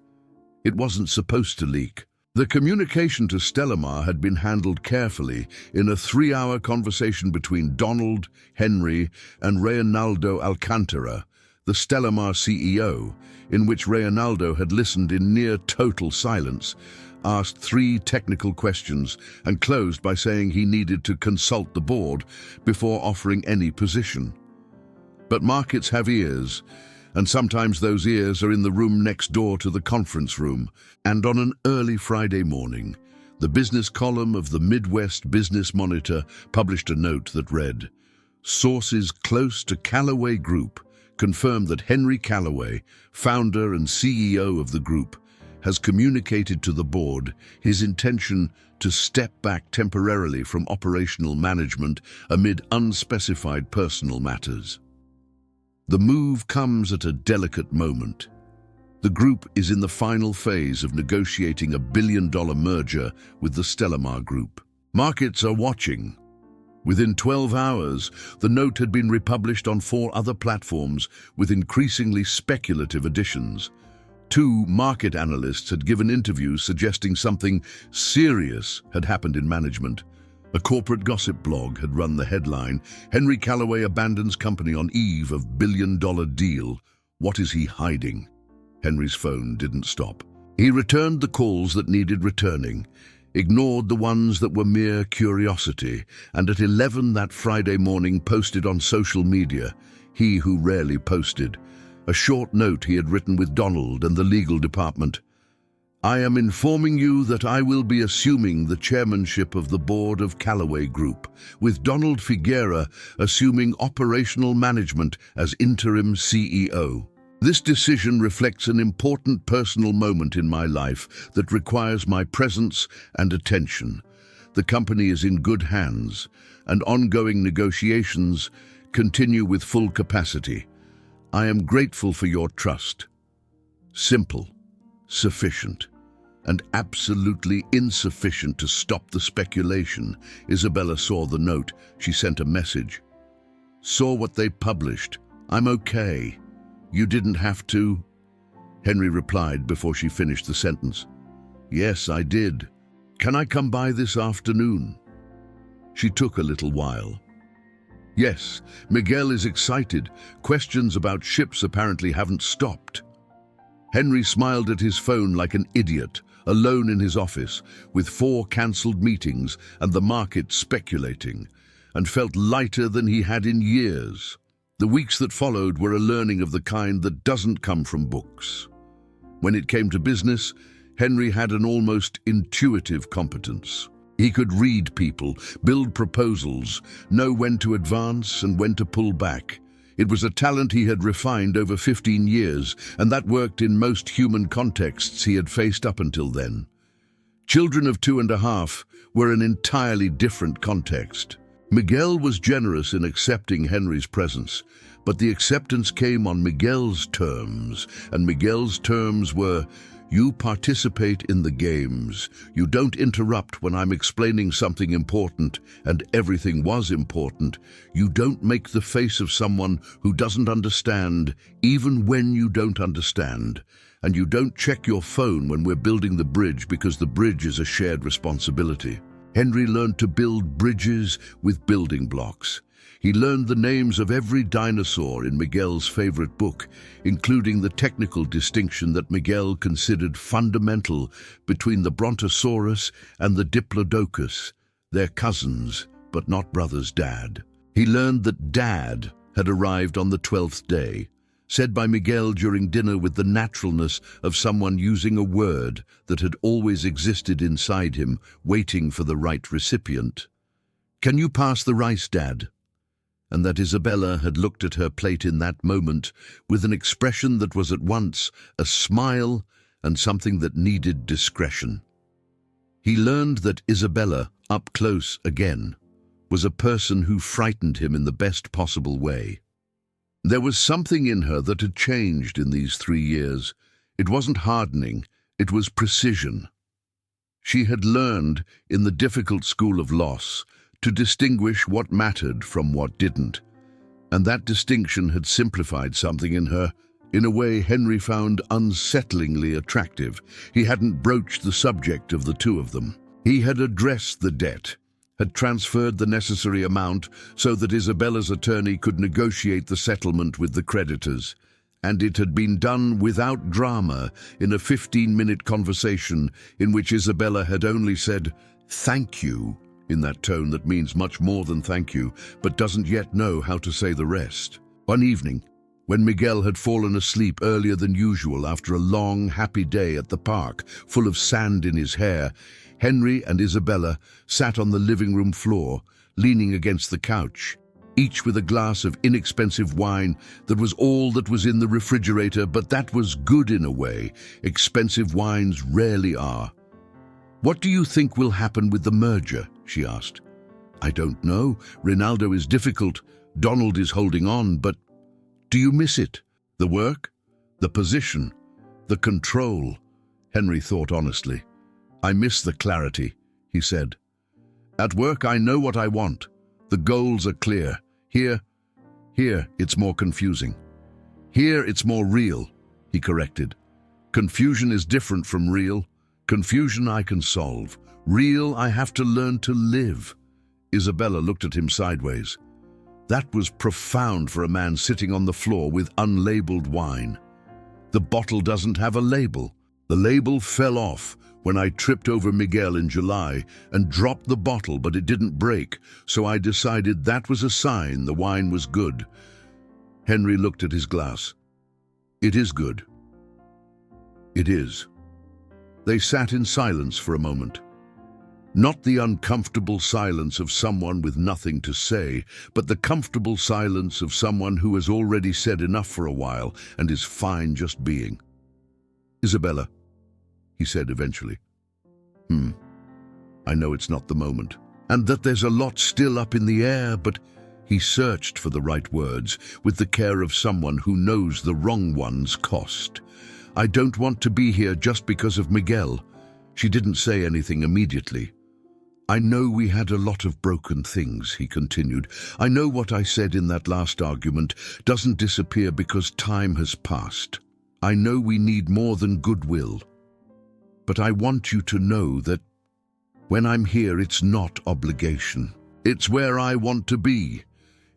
It wasn't supposed to leak. The communication to Stellamar had been handled carefully in a 3-hour conversation between Donald, Henry, and Reynaldo Alcantara, the Stellamar CEO, in which Reynaldo had listened in near total silence, asked 3 technical questions, and closed by saying he needed to consult the board before offering any position. But markets have ears, and sometimes those ears are in the room next door to the conference room. And on an early Friday morning, the business column of the Midwest Business Monitor published a note that read, "Sources close to Callaway Group confirmed that Henry Callaway, founder and CEO of the group, has communicated to the board his intention to step back temporarily from operational management amid unspecified personal matters." The move comes at a delicate moment. The group is in the final phase of negotiating a billion-dollar merger with the Stellamar Group. Markets are watching. Within 12 hours, the note had been republished on 4 other platforms with increasingly speculative additions. 2 market analysts had given interviews suggesting something serious had happened in management. A corporate gossip blog had run the headline, "Henry Callaway abandons company on eve of billion-dollar deal. What is he hiding?" Henry's phone didn't stop. He returned the calls that needed returning, ignored the ones that were mere curiosity, and at 11 that Friday morning posted on social media, he who rarely posted, a short note he had written with Donald and the legal department. "I am informing you that I will be assuming the chairmanship of the board of Callaway Group, with Donald Figuera assuming operational management as interim CEO. This decision reflects an important personal moment in my life that requires my presence and attention. The company is in good hands, and ongoing negotiations continue with full capacity. I am grateful for your trust." Simple, sufficient, and absolutely insufficient to stop the speculation. Isabella saw the note. She sent a message. "Saw what they published. I'm okay. You didn't have to?" Henry replied before she finished the sentence. "Yes, I did. Can I come by this afternoon?" She took a little while. "Yes, Miguel is excited. Questions about ships apparently haven't stopped." Henry smiled at his phone like an idiot, alone in his office, with 4 cancelled meetings and the market speculating, and felt lighter than he had in years. The weeks that followed were a learning of the kind that doesn't come from books. When it came to business, Henry had an almost intuitive competence. He could read people, build proposals, know when to advance and when to pull back. It was a talent he had refined over 15 years, and that worked in most human contexts he had faced up until then. Children of 2.5 were an entirely different context. Miguel was generous in accepting Henry's presence, but the acceptance came on Miguel's terms, and Miguel's terms were, "You participate in the games. You don't interrupt when I'm explaining something important, and everything was important. You don't make the face of someone who doesn't understand, even when you don't understand. And you don't check your phone when we're building the bridge because the bridge is a shared responsibility." Henry learned to build bridges with building blocks. He learned the names of every dinosaur in Miguel's favorite book, including the technical distinction that Miguel considered fundamental between the Brontosaurus and the Diplodocus, their cousins, but not brothers' dad. He learned that Dad had arrived on the 12th day, said by Miguel during dinner with the naturalness of someone using a word that had always existed inside him, waiting for the right recipient. "Can you pass the rice, Dad?" And that Isabella had looked at her plate in that moment with an expression that was at once a smile and something that needed discretion. He learned that Isabella, up close again, was a person who frightened him in the best possible way. There was something in her that had changed in these 3 years. It wasn't hardening, it was precision. She had learned, in the difficult school of loss, to distinguish what mattered from what didn't. And that distinction had simplified something in her, in a way Henry found unsettlingly attractive. He hadn't broached the subject of the 2 of them. He had addressed the debt, had transferred the necessary amount so that Isabella's attorney could negotiate the settlement with the creditors. And it had been done without drama, in a 15-minute conversation in which Isabella had only said, "Thank you," in that tone that means much more than thank you, but doesn't yet know how to say the rest. One evening, when Miguel had fallen asleep earlier than usual after a long, happy day at the park, full of sand in his hair, Henry and Isabella sat on the living room floor, leaning against the couch, each with a glass of inexpensive wine that was all that was in the refrigerator, but that was good in a way. Expensive wines rarely are. "What do you think will happen with the merger?" she asked. "I don't know. Rinaldo is difficult. Donald is holding on, but..." Do you miss it? The work? The position? The control? Henry thought honestly. I miss the clarity, he said. At work, I know what I want. The goals are clear. Here, it's more confusing. Here, it's more real, he corrected. Confusion is different from real. Confusion I can solve. Real, I have to learn to live. Isabella looked at him sideways. That was profound for a man sitting on the floor with unlabeled wine. The bottle doesn't have a label. The label fell off when I tripped over Miguel in July and dropped the bottle, but it didn't break, so I decided that was a sign the wine was good. Henry looked at his glass. It is good. It is. They sat in silence for a moment. Not the uncomfortable silence of someone with nothing to say, but the comfortable silence of someone who has already said enough for a while and is fine just being. Isabella, he said eventually. I know it's not the moment, and that there's a lot still up in the air, but he searched for the right words with the care of someone who knows the wrong ones cost. I don't want to be here just because of Miguel. She didn't say anything immediately. I know we had a lot of broken things, he continued. I know what I said in that last argument doesn't disappear because time has passed. I know we need more than goodwill. But I want you to know that when I'm here, it's not obligation. It's where I want to be.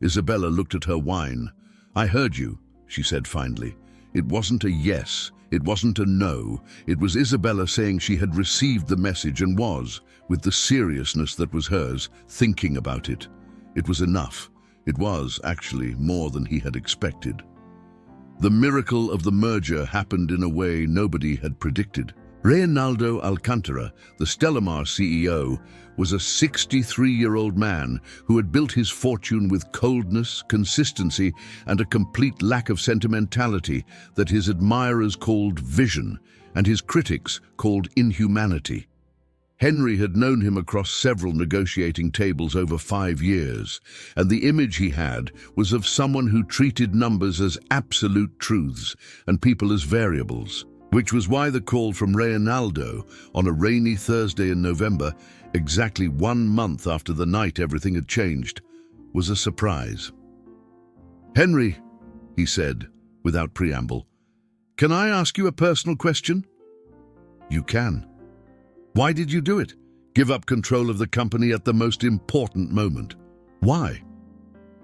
Isabella looked at her wine. I heard you, she said finally. It wasn't a yes. It wasn't a no. It was Isabella saying she had received the message and was, with the seriousness that was hers, thinking about it. It was enough. It was, actually, more than he had expected. The miracle of the merger happened in a way nobody had predicted. Reynaldo Alcantara, the Stellamar CEO, was a 63-year-old man who had built his fortune with coldness, consistency, and a complete lack of sentimentality that his admirers called vision and his critics called inhumanity. Henry had known him across several negotiating tables over 5 years, and the image he had was of someone who treated numbers as absolute truths and people as variables. Which was why the call from Reynaldo on a rainy Thursday in November, exactly 1 month after the night everything had changed, was a surprise. Henry, he said, without preamble, can I ask you a personal question? You can. Why did you do it? Give up control of the company at the most important moment. Why?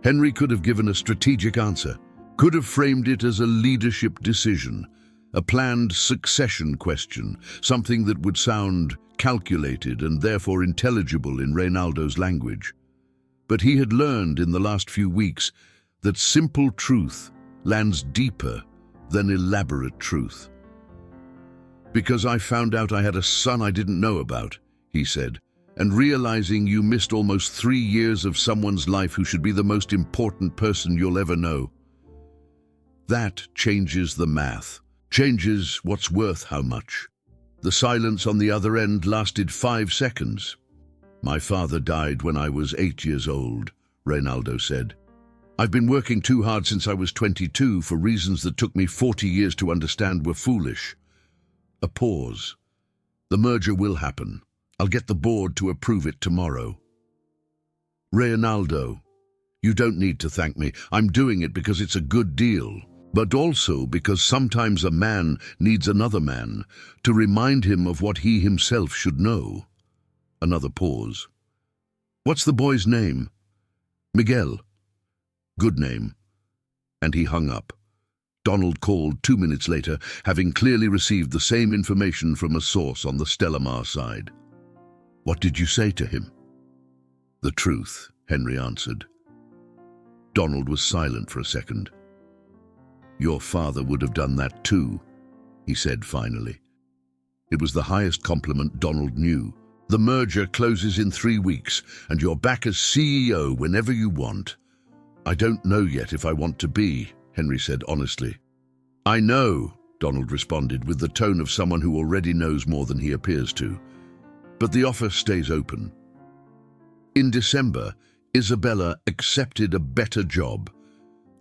Henry could have given a strategic answer, could have framed it as a leadership decision, a planned succession question, something that would sound calculated and therefore intelligible in Reynaldo's language. But he had learned in the last few weeks that simple truth lands deeper than elaborate truth. Because I found out I had a son I didn't know about, he said, and realizing you missed almost 3 years of someone's life who should be the most important person you'll ever know. That changes the math. Changes what's worth how much. The silence on the other end lasted 5 seconds. My father died when I was 8 years old, Reynaldo said. I've been working too hard since I was 22 for reasons that took me 40 years to understand were foolish. A pause. The merger will happen. I'll get the board to approve it tomorrow. Reynaldo, you don't need to thank me. I'm doing it because it's a good deal. But also because sometimes a man needs another man to remind him of what he himself should know. Another pause. What's the boy's name? Miguel. Good name. And he hung up. Donald called 2 minutes later, having clearly received the same information from a source on the Stellamar side. What did you say to him? The truth, Henry answered. Donald was silent for a second. Your father would have done that too, he said finally. It was the highest compliment Donald knew. The merger closes in 3 weeks, and you're back as CEO whenever you want. I don't know yet if I want to be, Henry said honestly. I know, Donald responded with the tone of someone who already knows more than he appears to. But the offer stays open. In December, Isabella accepted a better job.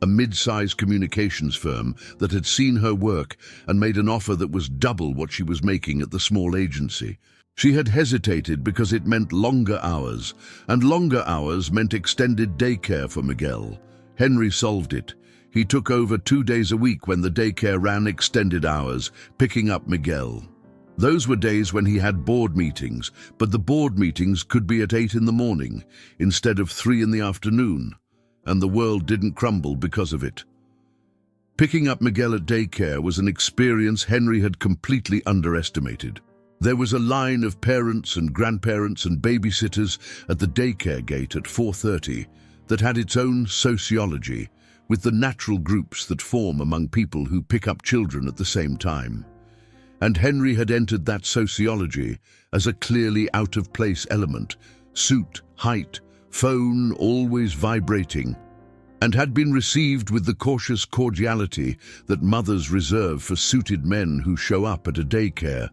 a mid-sized communications firm that had seen her work and made an offer that was double what she was making at the small agency. She had hesitated because it meant longer hours, and longer hours meant extended daycare for Miguel. Henry solved it. He took over 2 days a week when the daycare ran extended hours, picking up Miguel. Those were days when he had board meetings, but the board meetings could be at 8 in the morning instead of 3 in the afternoon, and the world didn't crumble because of it. Picking up Miguel at daycare was an experience Henry had completely underestimated. There was a line of parents and grandparents and babysitters at the daycare gate at 4:30 that had its own sociology, with the natural groups that form among people who pick up children at the same time. And Henry had entered that sociology as a clearly out-of-place element, suit, height, phone always vibrating, and had been received with the cautious cordiality that mothers reserve for suited men who show up at a daycare.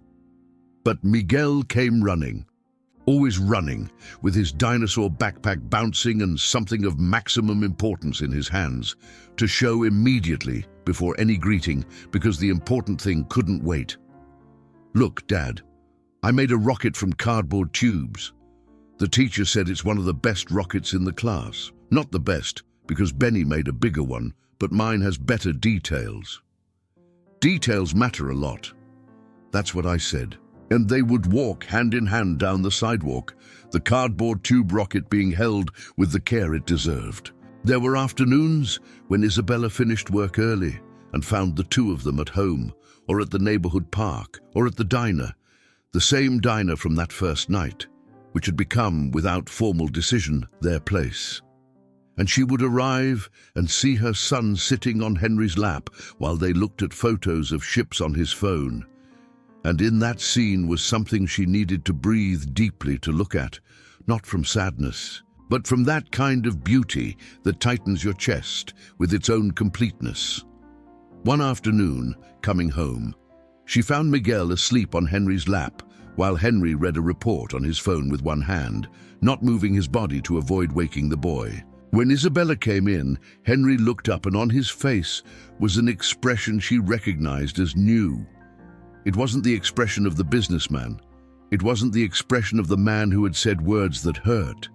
But Miguel came running, always running, with his dinosaur backpack bouncing and something of maximum importance in his hands, to show immediately before any greeting because the important thing couldn't wait. "Look, Dad, I made a rocket from cardboard tubes. The teacher said it's one of the best rockets in the class. Not the best, because Benny made a bigger one, but mine has better details." Details matter a lot. That's what I said. And they would walk hand in hand down the sidewalk, the cardboard tube rocket being held with the care it deserved. There were afternoons when Isabella finished work early and found the two of them at home, or at the neighborhood park, or at the diner, the same diner from that first night, which had become, without formal decision, their place. And she would arrive and see her son sitting on Henry's lap while they looked at photos of ships on his phone. And in that scene was something she needed to breathe deeply to look at, not from sadness, but from that kind of beauty that tightens your chest with its own completeness. One afternoon, coming home, she found Miguel asleep on Henry's lap while Henry read a report on his phone with one hand, not moving his body to avoid waking the boy. When Isabella came in, Henry looked up, and on his face was an expression she recognized as new. It wasn't the expression of the businessman. It wasn't the expression of the man who had said words that hurt.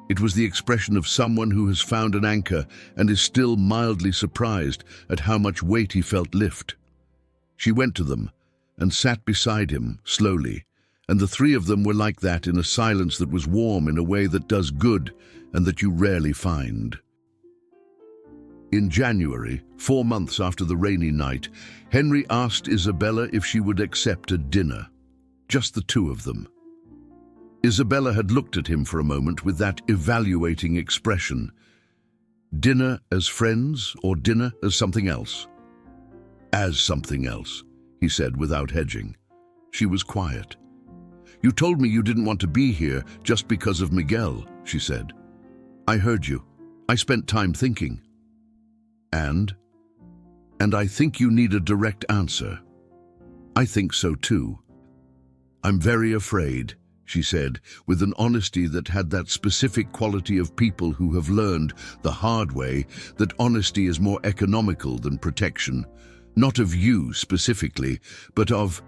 It was the expression of someone who has found an anchor and is still mildly surprised at how much weight he felt lift. She went to them and sat beside him, slowly, and the three of them were like that in a silence that was warm in a way that does good and that you rarely find. In January, 4 months after the rainy night, Henry asked Isabella if she would accept a dinner. Just the two of them. Isabella had looked at him for a moment with that evaluating expression. Dinner as friends or dinner as something else? As something else, he said without hedging. She was quiet. "You told me you didn't want to be here just because of Miguel," she said. "I heard you. I spent time thinking." And I think you need a direct answer." "I think so too." "I'm very afraid," she said, with an honesty that had that specific quality of people who have learned the hard way that honesty is more economical than protection. Not of you specifically, but of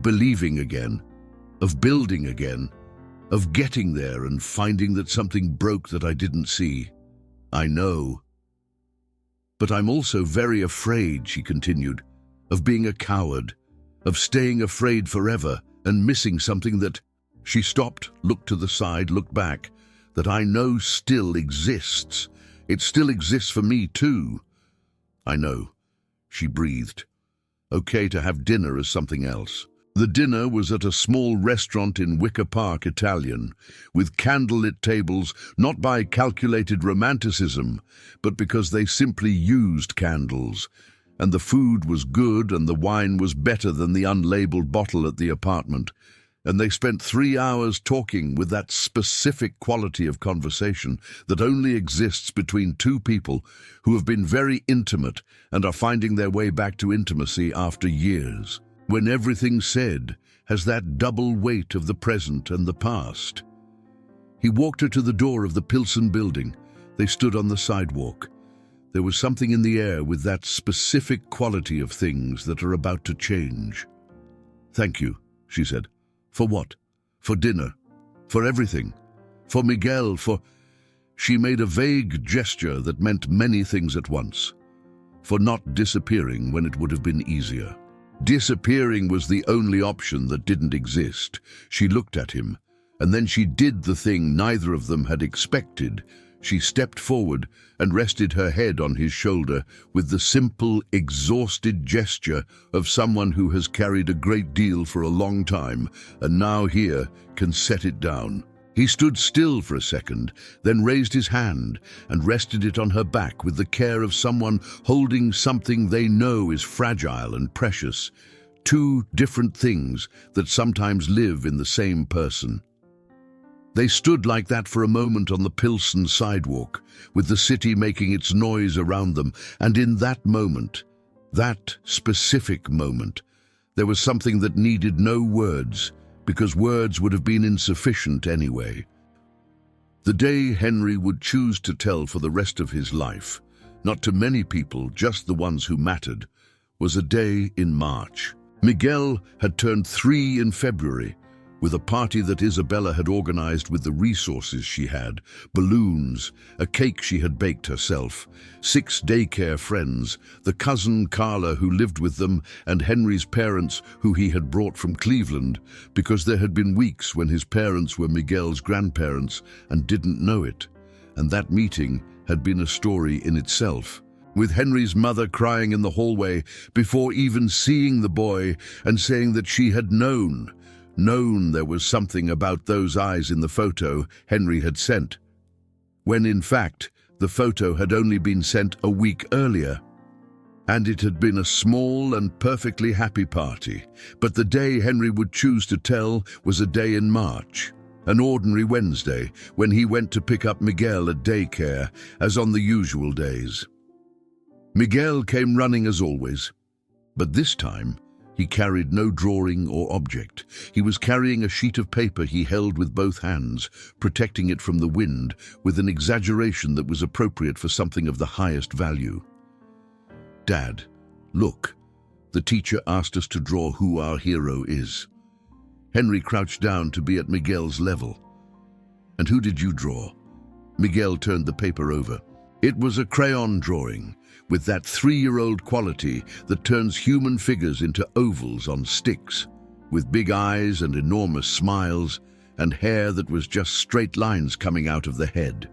believing again, of building again, of getting there and finding that something broke that I didn't see. I know. But I'm also very afraid," she continued, "of being a coward, of staying afraid forever and missing something that—" She stopped, looked to the side, looked back, "that I know still exists. It still exists for me too." "I know," she breathed. "Okay to have dinner as something else." The dinner was at a small restaurant in Wicker Park, Italian, with candlelit tables, not by calculated romanticism, but because they simply used candles. And the food was good and the wine was better than the unlabeled bottle at the apartment. And they spent 3 hours talking with that specific quality of conversation that only exists between two people who have been very intimate and are finding their way back to intimacy after years, when everything said has that double weight of the present and the past. He walked her to the door of the Pilsen building. They stood on the sidewalk. There was something in the air with that specific quality of things that are about to change. "Thank you," she said. "For what? For dinner? For everything? For Miguel, for—" She made a vague gesture that meant many things at once. For not disappearing when it would have been easier. Disappearing was the only option that didn't exist. She looked at him, and then she did the thing neither of them had expected. She stepped forward and rested her head on his shoulder with the simple, exhausted gesture of someone who has carried a great deal for a long time and now here can set it down. He stood still for a second, then raised his hand and rested it on her back with the care of someone holding something they know is fragile and precious. Two different things that sometimes live in the same person. They stood like that for a moment on the Pilsen sidewalk, with the city making its noise around them, and in that moment, that specific moment, there was something that needed no words, because words would have been insufficient anyway. The day Henry would choose to tell for the rest of his life, not to many people, just the ones who mattered, was a day in March. Miguel had turned 3 in February, with a party that Isabella had organized with the resources she had, balloons, a cake she had baked herself, 6 daycare friends, the cousin Carla who lived with them, and Henry's parents who he had brought from Cleveland, because there had been weeks when his parents were Miguel's grandparents and didn't know it, and that meeting had been a story in itself. With Henry's mother crying in the hallway before even seeing the boy and saying that she had known there was something about those eyes in the photo Henry had sent, when in fact the photo had only been sent a week earlier. And it had been a small and perfectly happy party, but the day Henry would choose to tell was a day in March, an ordinary Wednesday, when he went to pick up Miguel at daycare, as on the usual days. Miguel came running as always, but this time he carried no drawing or object. He was carrying a sheet of paper he held with both hands, protecting it from the wind with an exaggeration that was appropriate for something of the highest value. "Dad, look. The teacher asked us to draw who our hero is." Henry crouched down to be at Miguel's level. "And who did you draw?" Miguel turned the paper over. It was a crayon drawing, with that 3-year-old quality that turns human figures into ovals on sticks, with big eyes and enormous smiles, and hair that was just straight lines coming out of the head.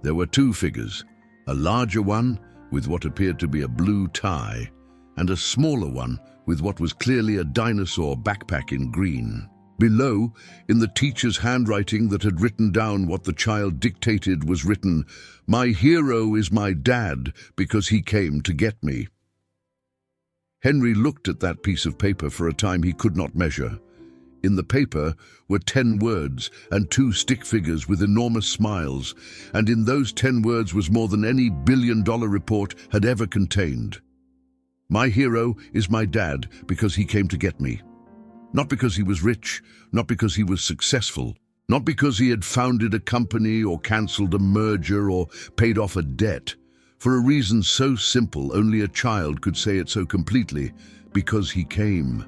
There were 2 figures, a larger one with what appeared to be a blue tie, and a smaller one with what was clearly a dinosaur backpack in green. Below, in the teacher's handwriting that had written down what the child dictated, was written, "My hero is my dad because he came to get me." Henry looked at that piece of paper for a time he could not measure. In the paper were 10 words and 2 stick figures with enormous smiles, and in those 10 words was more than any billion-dollar report had ever contained. My hero is my dad because he came to get me. Not because he was rich, not because he was successful, not because he had founded a company or cancelled a merger or paid off a debt. For a reason so simple only a child could say it so completely, because he came.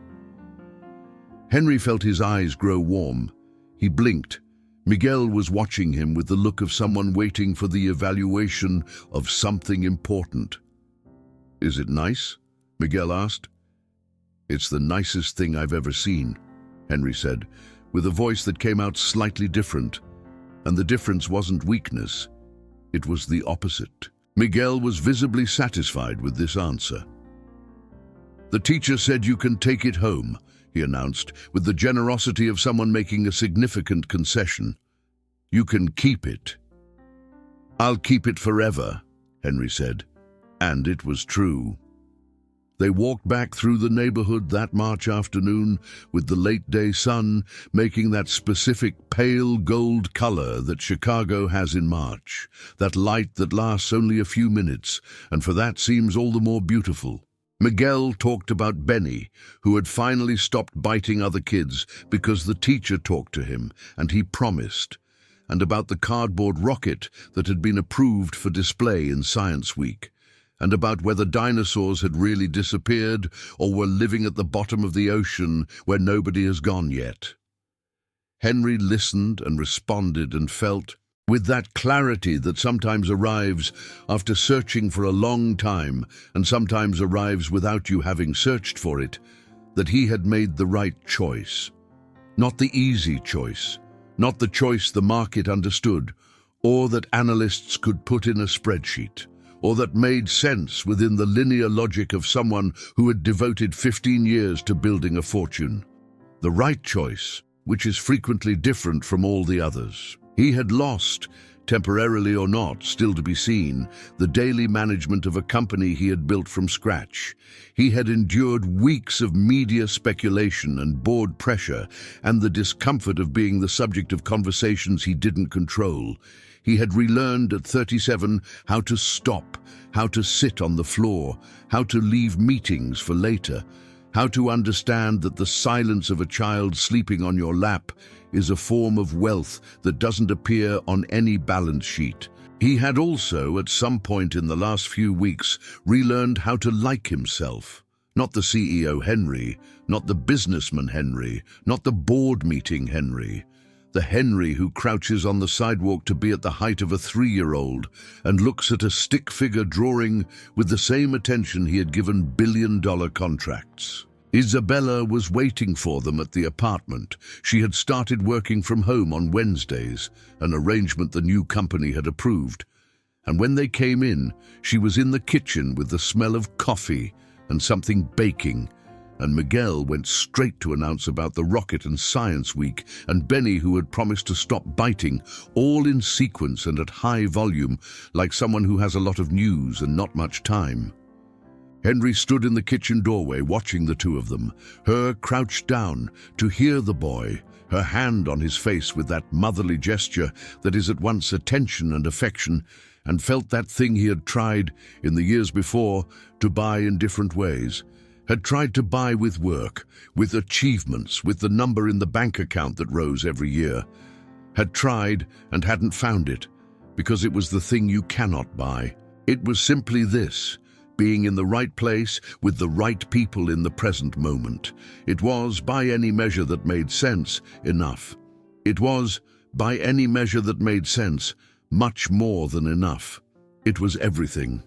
Henry felt his eyes grow warm. He blinked. Miguel was watching him with the look of someone waiting for the evaluation of something important. "Is it nice?" Miguel asked. "It's the nicest thing I've ever seen," Henry said, with a voice that came out slightly different. And the difference wasn't weakness. It was the opposite. Miguel was visibly satisfied with this answer. "The teacher said you can take it home," he announced, with the generosity of someone making a significant concession. "You can keep it." "I'll keep it forever," Henry said. And it was true. They walked back through the neighborhood that March afternoon with the late-day sun making that specific pale gold color that Chicago has in March, that light that lasts only a few minutes, and for that seems all the more beautiful. Miguel talked about Benny, who had finally stopped biting other kids because the teacher talked to him, and he promised. and about the cardboard rocket that had been approved for display in Science Week, and about whether dinosaurs had really disappeared or were living at the bottom of the ocean where nobody has gone yet. Henry listened and responded and felt, with that clarity that sometimes arrives after searching for a long time and sometimes arrives without you having searched for it, that he had made the right choice. Not the easy choice, not the choice the market understood, or that analysts could put in a spreadsheet, or that made sense within the linear logic of someone who had devoted 15 years to building a fortune. The right choice, which is frequently different from all the others. He had lost, temporarily or not, still to be seen, the daily management of a company he had built from scratch. He had endured weeks of media speculation and board pressure and the discomfort of being the subject of conversations he didn't control. He had relearned at 37 how to stop, how to sit on the floor, how to leave meetings for later, how to understand that the silence of a child sleeping on your lap is a form of wealth that doesn't appear on any balance sheet. He had also, at some point in the last few weeks, relearned how to like himself. Not the CEO Henry, not the businessman Henry, not the board meeting Henry. The Henry who crouches on the sidewalk to be at the height of a 3-year-old and looks at a stick figure drawing with the same attention he had given billion-dollar contracts. Isabella was waiting for them at the apartment. She had started working from home on Wednesdays, an arrangement the new company had approved. And when they came in, she was in the kitchen with the smell of coffee and something baking. And Miguel went straight to announce about the rocket and Science Week, and Benny, who had promised to stop biting, all in sequence and at high volume, like someone who has a lot of news and not much time. Henry stood in the kitchen doorway watching the two of them, her crouched down to hear the boy, her hand on his face with that motherly gesture that is at once attention and affection, and felt that thing he had tried, in the years before, to buy in different ways. Had tried to buy with work, with achievements, with the number in the bank account that rose every year. Had tried and hadn't found it, because it was the thing you cannot buy. It was simply this: being in the right place with the right people in the present moment. It was, by any measure that made sense, enough. It was, by any measure that made sense, much more than enough. It was everything.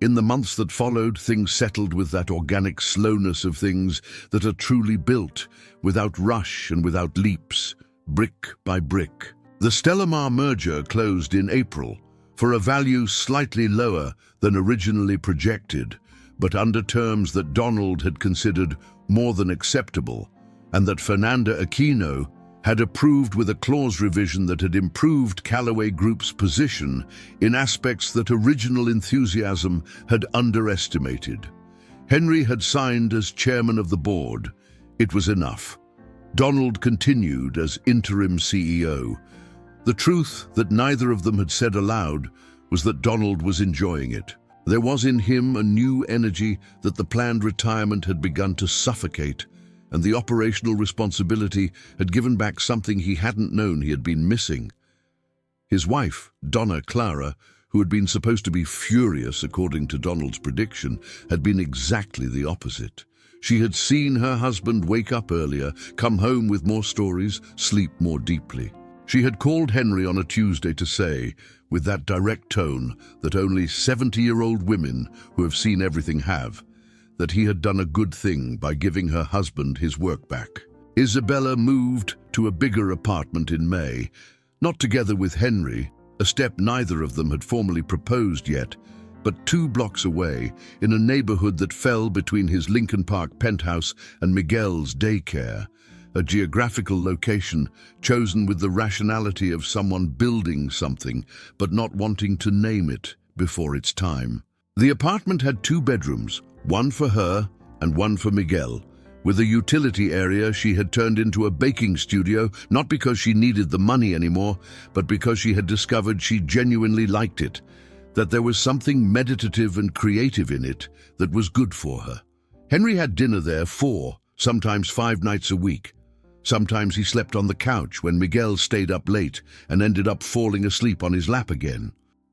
In the months that followed, things settled with that organic slowness of things that are truly built, without rush and without leaps, brick by brick. The Stellamar merger closed in April, for a value slightly lower than originally projected, but under terms that Donald had considered more than acceptable, and that Fernanda Aquino had approved with a clause revision that had improved Callaway Group's position in aspects that original enthusiasm had underestimated. Henry had signed as chairman of the board. It was enough. Donald continued as interim CEO. The truth that neither of them had said aloud was that Donald was enjoying it. There was in him a new energy that the planned retirement had begun to suffocate, and the operational responsibility had given back something he hadn't known he had been missing. His wife, Donna Clara, who had been supposed to be furious according to Donald's prediction, had been exactly the opposite. She had seen her husband wake up earlier, come home with more stories, sleep more deeply. She had called Henry on a Tuesday to say, with that direct tone that only 70-year-old women who have seen everything have, that he had done a good thing by giving her husband his work back. Isabella moved to a bigger apartment in May, not together with Henry, a step neither of them had formally proposed yet, but 2 blocks away, in a neighborhood that fell between his Lincoln Park penthouse and Miguel's daycare, a geographical location chosen with the rationality of someone building something but not wanting to name it before its time. The apartment had 2 bedrooms, one for her and one for Miguel, with a utility area she had turned into a baking studio, not because she needed the money anymore, but because she had discovered she genuinely liked it, that there was something meditative and creative in it that was good for her. Henry had dinner there 4, sometimes 5 nights a week. Sometimes he slept on the couch when Miguel stayed up late and ended up falling asleep on his lap again.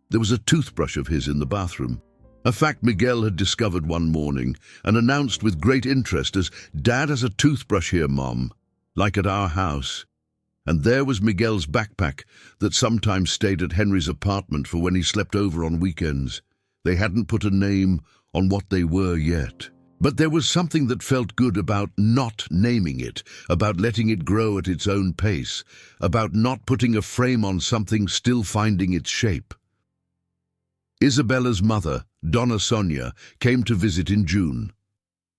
There was a toothbrush of his in the bathroom, a fact Miguel had discovered one morning and announced with great interest as, "Dad has a toothbrush here, Mom, like at our house." And there was Miguel's backpack that sometimes stayed at Henry's apartment for when he slept over on weekends. They hadn't put a name on what they were yet. But there was something that felt good about not naming it, about letting it grow at its own pace, about not putting a frame on something still finding its shape. Isabella's mother, Donna Sonia, came to visit in June.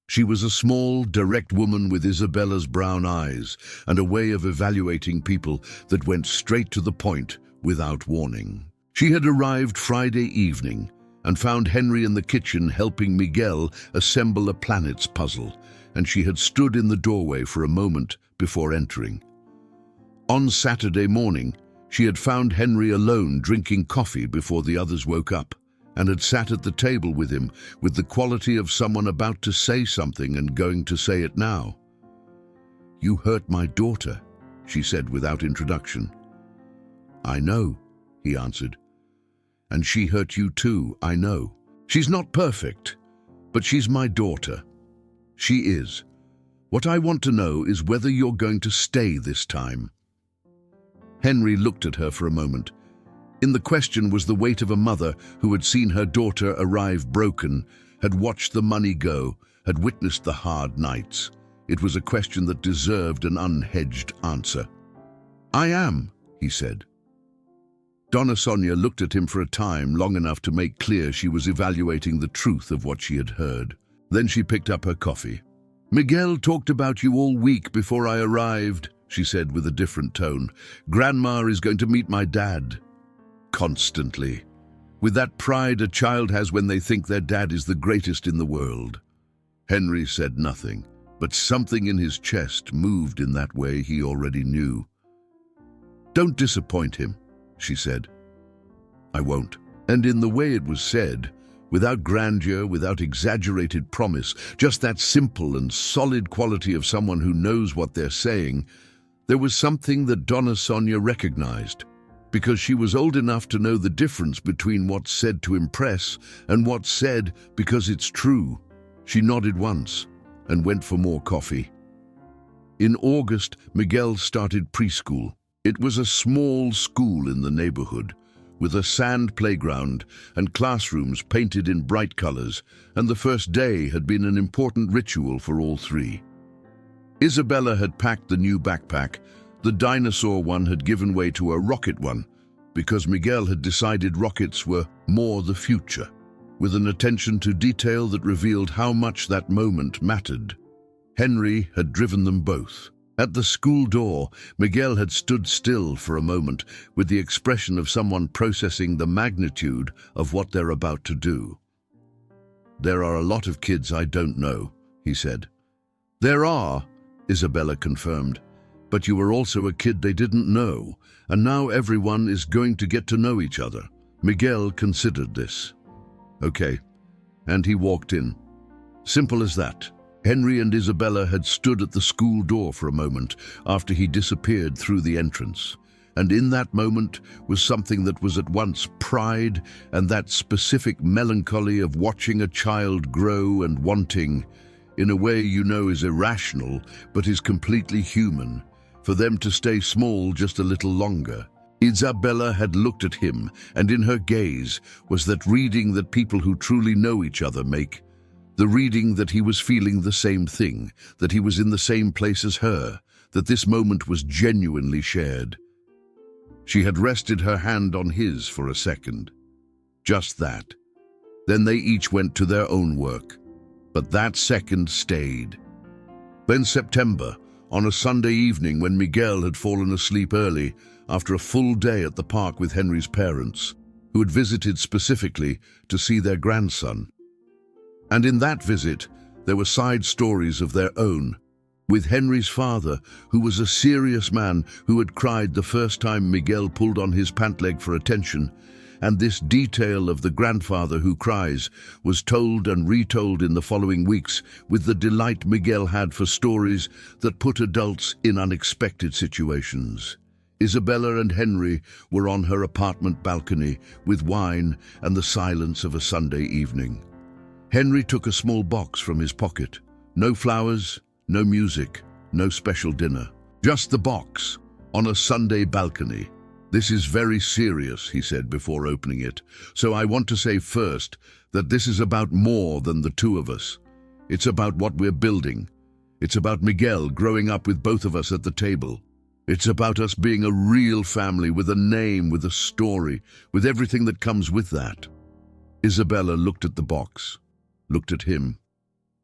She was a small, direct woman with Isabella's brown eyes and a way of evaluating people that went straight to the point without warning. She had arrived Friday evening and found Henry in the kitchen helping Miguel assemble a planets puzzle, and she had stood in the doorway for a moment before entering. On Saturday morning, she had found Henry alone drinking coffee before the others woke up, and had sat at the table with him with the quality of someone about to say something and going to say it now. "You hurt my daughter," she said without introduction. "I know," he answered. "And she hurt you too, I know. She's not perfect, but she's my daughter. She is. What I want to know is whether you're going to stay this time." Henry looked at her for a moment. In the question was the weight of a mother who had seen her daughter arrive broken, had watched the money go, had witnessed the hard nights. It was a question that deserved an unhedged answer. "I am," he said. Donna Sonia looked at him for a time, long enough to make clear she was evaluating the truth of what she had heard. Then she picked up her coffee. "Miguel talked about you all week before I arrived," she said with a different tone. "Grandma is going to meet my dad." Constantly. With that pride a child has when they think their dad is the greatest in the world. Henry said nothing, but something in his chest moved in that way he already knew. "Don't disappoint him," she said. "I won't." And in the way it was said, without grandeur, without exaggerated promise, just that simple and solid quality of someone who knows what they're saying, there was something that Donna Sonia recognized, because she was old enough to know the difference between what's said to impress and what's said because it's true. She nodded once and went for more coffee. In August, Miguel started preschool. It was a small school in the neighborhood, with a sand playground and classrooms painted in bright colors, and the first day had been an important ritual for all three. Isabella had packed the new backpack. The dinosaur one had given way to a rocket one, because Miguel had decided rockets were more the future, with an attention to detail that revealed how much that moment mattered. Henry had driven them both. At the school door, Miguel had stood still for a moment with the expression of someone processing the magnitude of what they're about to do. "There are a lot of kids I don't know," he said. "There are," Isabella confirmed, "but you were also a kid they didn't know, and now everyone is going to get to know each other." Miguel considered this. "Okay," and he walked in. Simple as that. Henry and Isabella had stood at the school door for a moment after he disappeared through the entrance. And in that moment was something that was at once pride and that specific melancholy of watching a child grow and wanting, in a way you know is irrational but is completely human, for them to stay small just a little longer. Isabella had looked at him, and in her gaze was that reading that people who truly know each other make. The reading that he was feeling the same thing, that he was in the same place as her, that this moment was genuinely shared. She had rested her hand on his for a second. Just that. Then they each went to their own work. But that second stayed. Then September, on a Sunday evening when Miguel had fallen asleep early after a full day at the park with Henry's parents, who had visited specifically to see their grandson. And in that visit, there were side stories of their own, with Henry's father, who was a serious man who had cried the first time Miguel pulled on his pant leg for attention, and this detail of the grandfather who cries was told and retold in the following weeks with the delight Miguel had for stories that put adults in unexpected situations. Isabella and Henry were on her apartment balcony with wine and the silence of a Sunday evening. Henry took a small box from his pocket. No flowers, no music, no special dinner. Just the box, on a Sunday balcony. "This is very serious," he said before opening it. "So I want to say first that this is about more than the two of us. It's about what we're building. It's about Miguel growing up with both of us at the table. It's about us being a real family with a name, with a story, with everything that comes with that." Isabella looked at the box, looked at him.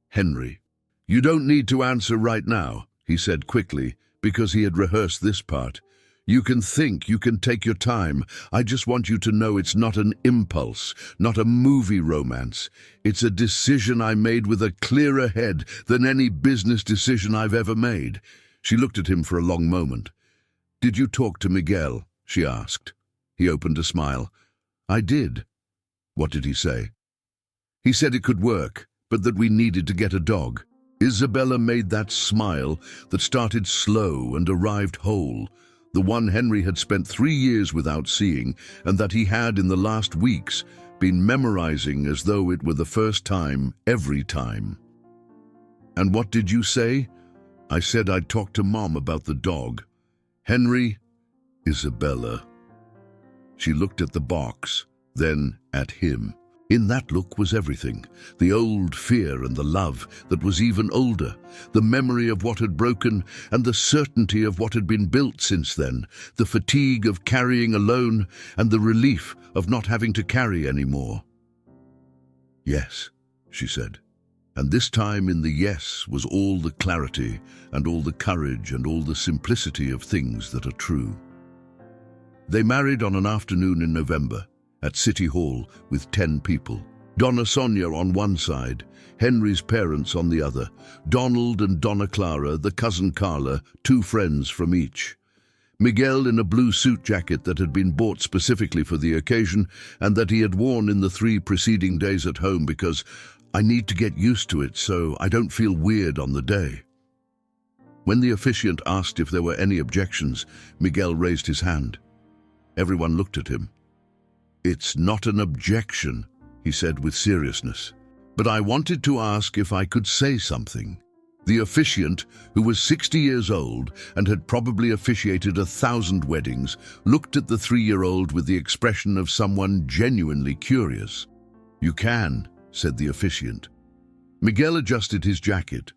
"Henry, you don't need to answer right now," he said quickly, because he had rehearsed this part. "You can think, you can take your time. I just want you to know it's not an impulse, not a movie romance. It's a decision I made with a clearer head than any business decision I've ever made." She looked at him for a long moment. "Did you talk to Miguel?" she asked. He opened a smile. "I did." "What did he say?" "He said it could work, but that we needed to get a dog." Isabella made that smile that started slow and arrived whole, the one Henry had spent 3 years without seeing, and that he had in the last weeks been memorizing as though it were the first time, every time. "And what did you say?" "I said I'd talk to Mom about the dog." "Henry?" "Isabella." She looked at the box, then at him. In that look was everything, the old fear and the love that was even older, the memory of what had broken and the certainty of what had been built since then, the fatigue of carrying alone and the relief of not having to carry anymore. "Yes," she said. And this time in the yes was all the clarity and all the courage and all the simplicity of things that are true. They married on an afternoon in November, at City Hall with 10 people. Donna Sonia on one side, Henry's parents on the other, Donald and Donna Clara, the cousin Carla, 2 friends from each. Miguel in a blue suit jacket that had been bought specifically for the occasion and that he had worn in the 3 preceding days at home because "I need to get used to it so I don't feel weird on the day." When the officiant asked if there were any objections, Miguel raised his hand. Everyone looked at him. "It's not an objection," he said with seriousness, "but I wanted to ask if I could say something." The officiant, who was 60 years old and had probably officiated 1,000 weddings, looked at the 3-year-old with the expression of someone genuinely curious. "You can," said the officiant. Miguel adjusted his jacket,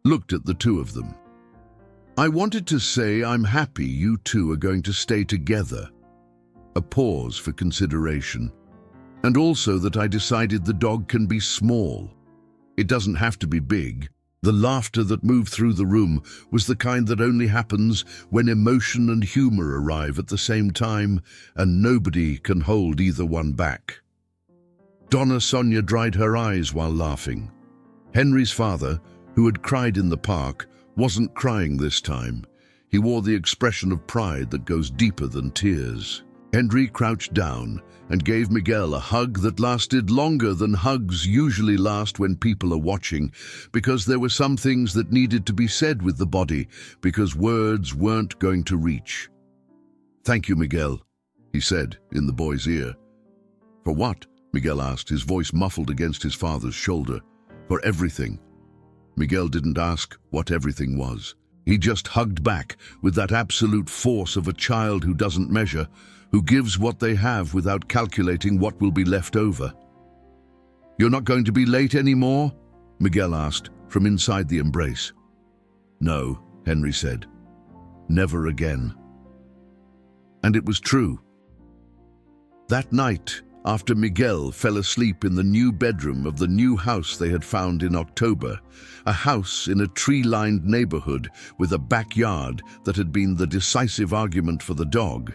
looked at the 2 of them. "I wanted to say I'm happy you 2 are going to stay together." A pause for consideration. "And also that I decided the dog can be small. It doesn't have to be big." The laughter that moved through the room was the kind that only happens when emotion and humor arrive at the same time, and nobody can hold either one back. Donna Sonia dried her eyes while laughing. Henry's father, who had cried in the park, wasn't crying this time. He wore the expression of pride that goes deeper than tears. Henry crouched down and gave Miguel a hug that lasted longer than hugs usually last when people are watching, because there were some things that needed to be said with the body, because words weren't going to reach. "Thank you, Miguel," he said in the boy's ear. "For what?" Miguel asked, his voice muffled against his father's shoulder. "For everything." Miguel didn't ask what everything was. He just hugged back with that absolute force of a child who doesn't measure, who gives what they have without calculating what will be left over. "You're not going to be late anymore?" Miguel asked from inside the embrace. "No," Henry said. "Never again." And it was true. That night, after Miguel fell asleep in the new bedroom of the new house they had found in October, a house in a tree-lined neighborhood with a backyard that had been the decisive argument for the dog,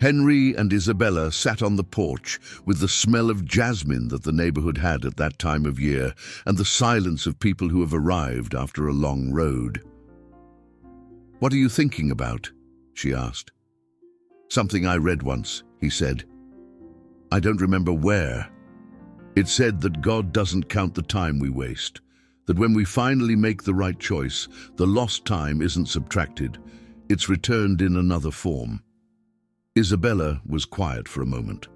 Henry and Isabella sat on the porch with the smell of jasmine that the neighborhood had at that time of year and the silence of people who have arrived after a long road. "What are you thinking about?" she asked. "Something I read once," he said. I don't remember where. It said that God doesn't count the time we waste, that when we finally make the right choice, the lost time isn't subtracted, it's returned in another form. Isabella was quiet for a moment.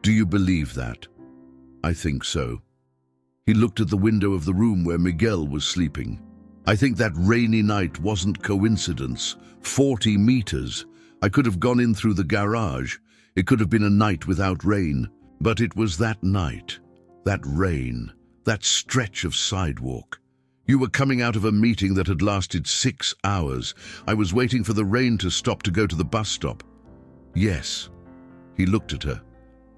Do you believe that? I think so. He looked at the window of the room where Miguel was sleeping. I think that rainy night wasn't coincidence. 40 meters. I could have gone in through the garage. It could have been a night without rain. But it was that night, that rain, that stretch of sidewalk. You were coming out of a meeting that had lasted 6 hours. I was waiting for the rain to stop to go to the bus stop. Yes. He looked at her.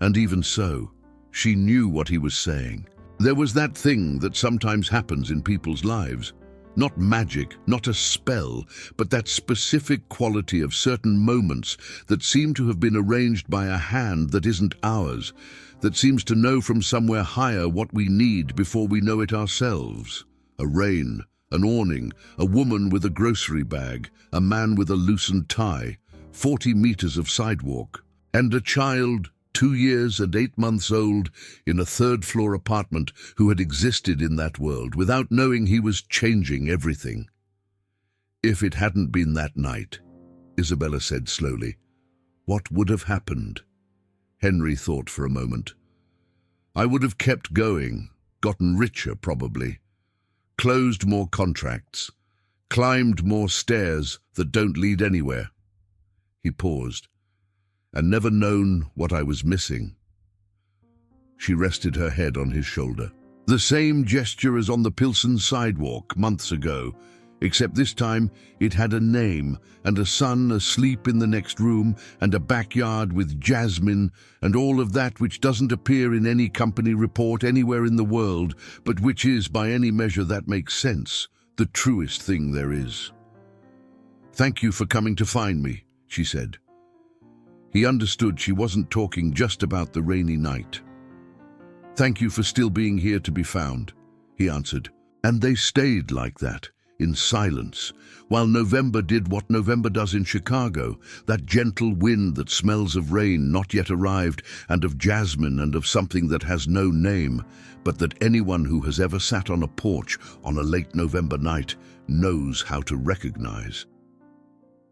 And even so, she knew what he was saying. There was that thing that sometimes happens in people's lives. Not magic, not a spell, but that specific quality of certain moments that seem to have been arranged by a hand that isn't ours, that seems to know from somewhere higher what we need before we know it ourselves. A rain, an awning, a woman with a grocery bag, a man with a loosened tie, 40 meters of sidewalk, and a child 2 years and 8 months old in a third-floor apartment who had existed in that world without knowing he was changing everything. If it hadn't been that night, Isabella said slowly, what would have happened? Henry thought for a moment. I would have kept going, gotten richer probably, closed more contracts, climbed more stairs that don't lead anywhere. He paused. And never known what I was missing. She rested her head on his shoulder. The same gesture as on the Pilsen sidewalk months ago, except this time it had a name and a son asleep in the next room and a backyard with jasmine and all of that which doesn't appear in any company report anywhere in the world, but which is, by any measure that makes sense, the truest thing there is. Thank you for coming to find me, she said. He understood she wasn't talking just about the rainy night. Thank you for still being here to be found, he answered. And they stayed like that, in silence, while November did what November does in Chicago, that gentle wind that smells of rain not yet arrived and of jasmine and of something that has no name, but that anyone who has ever sat on a porch on a late November night knows how to recognize.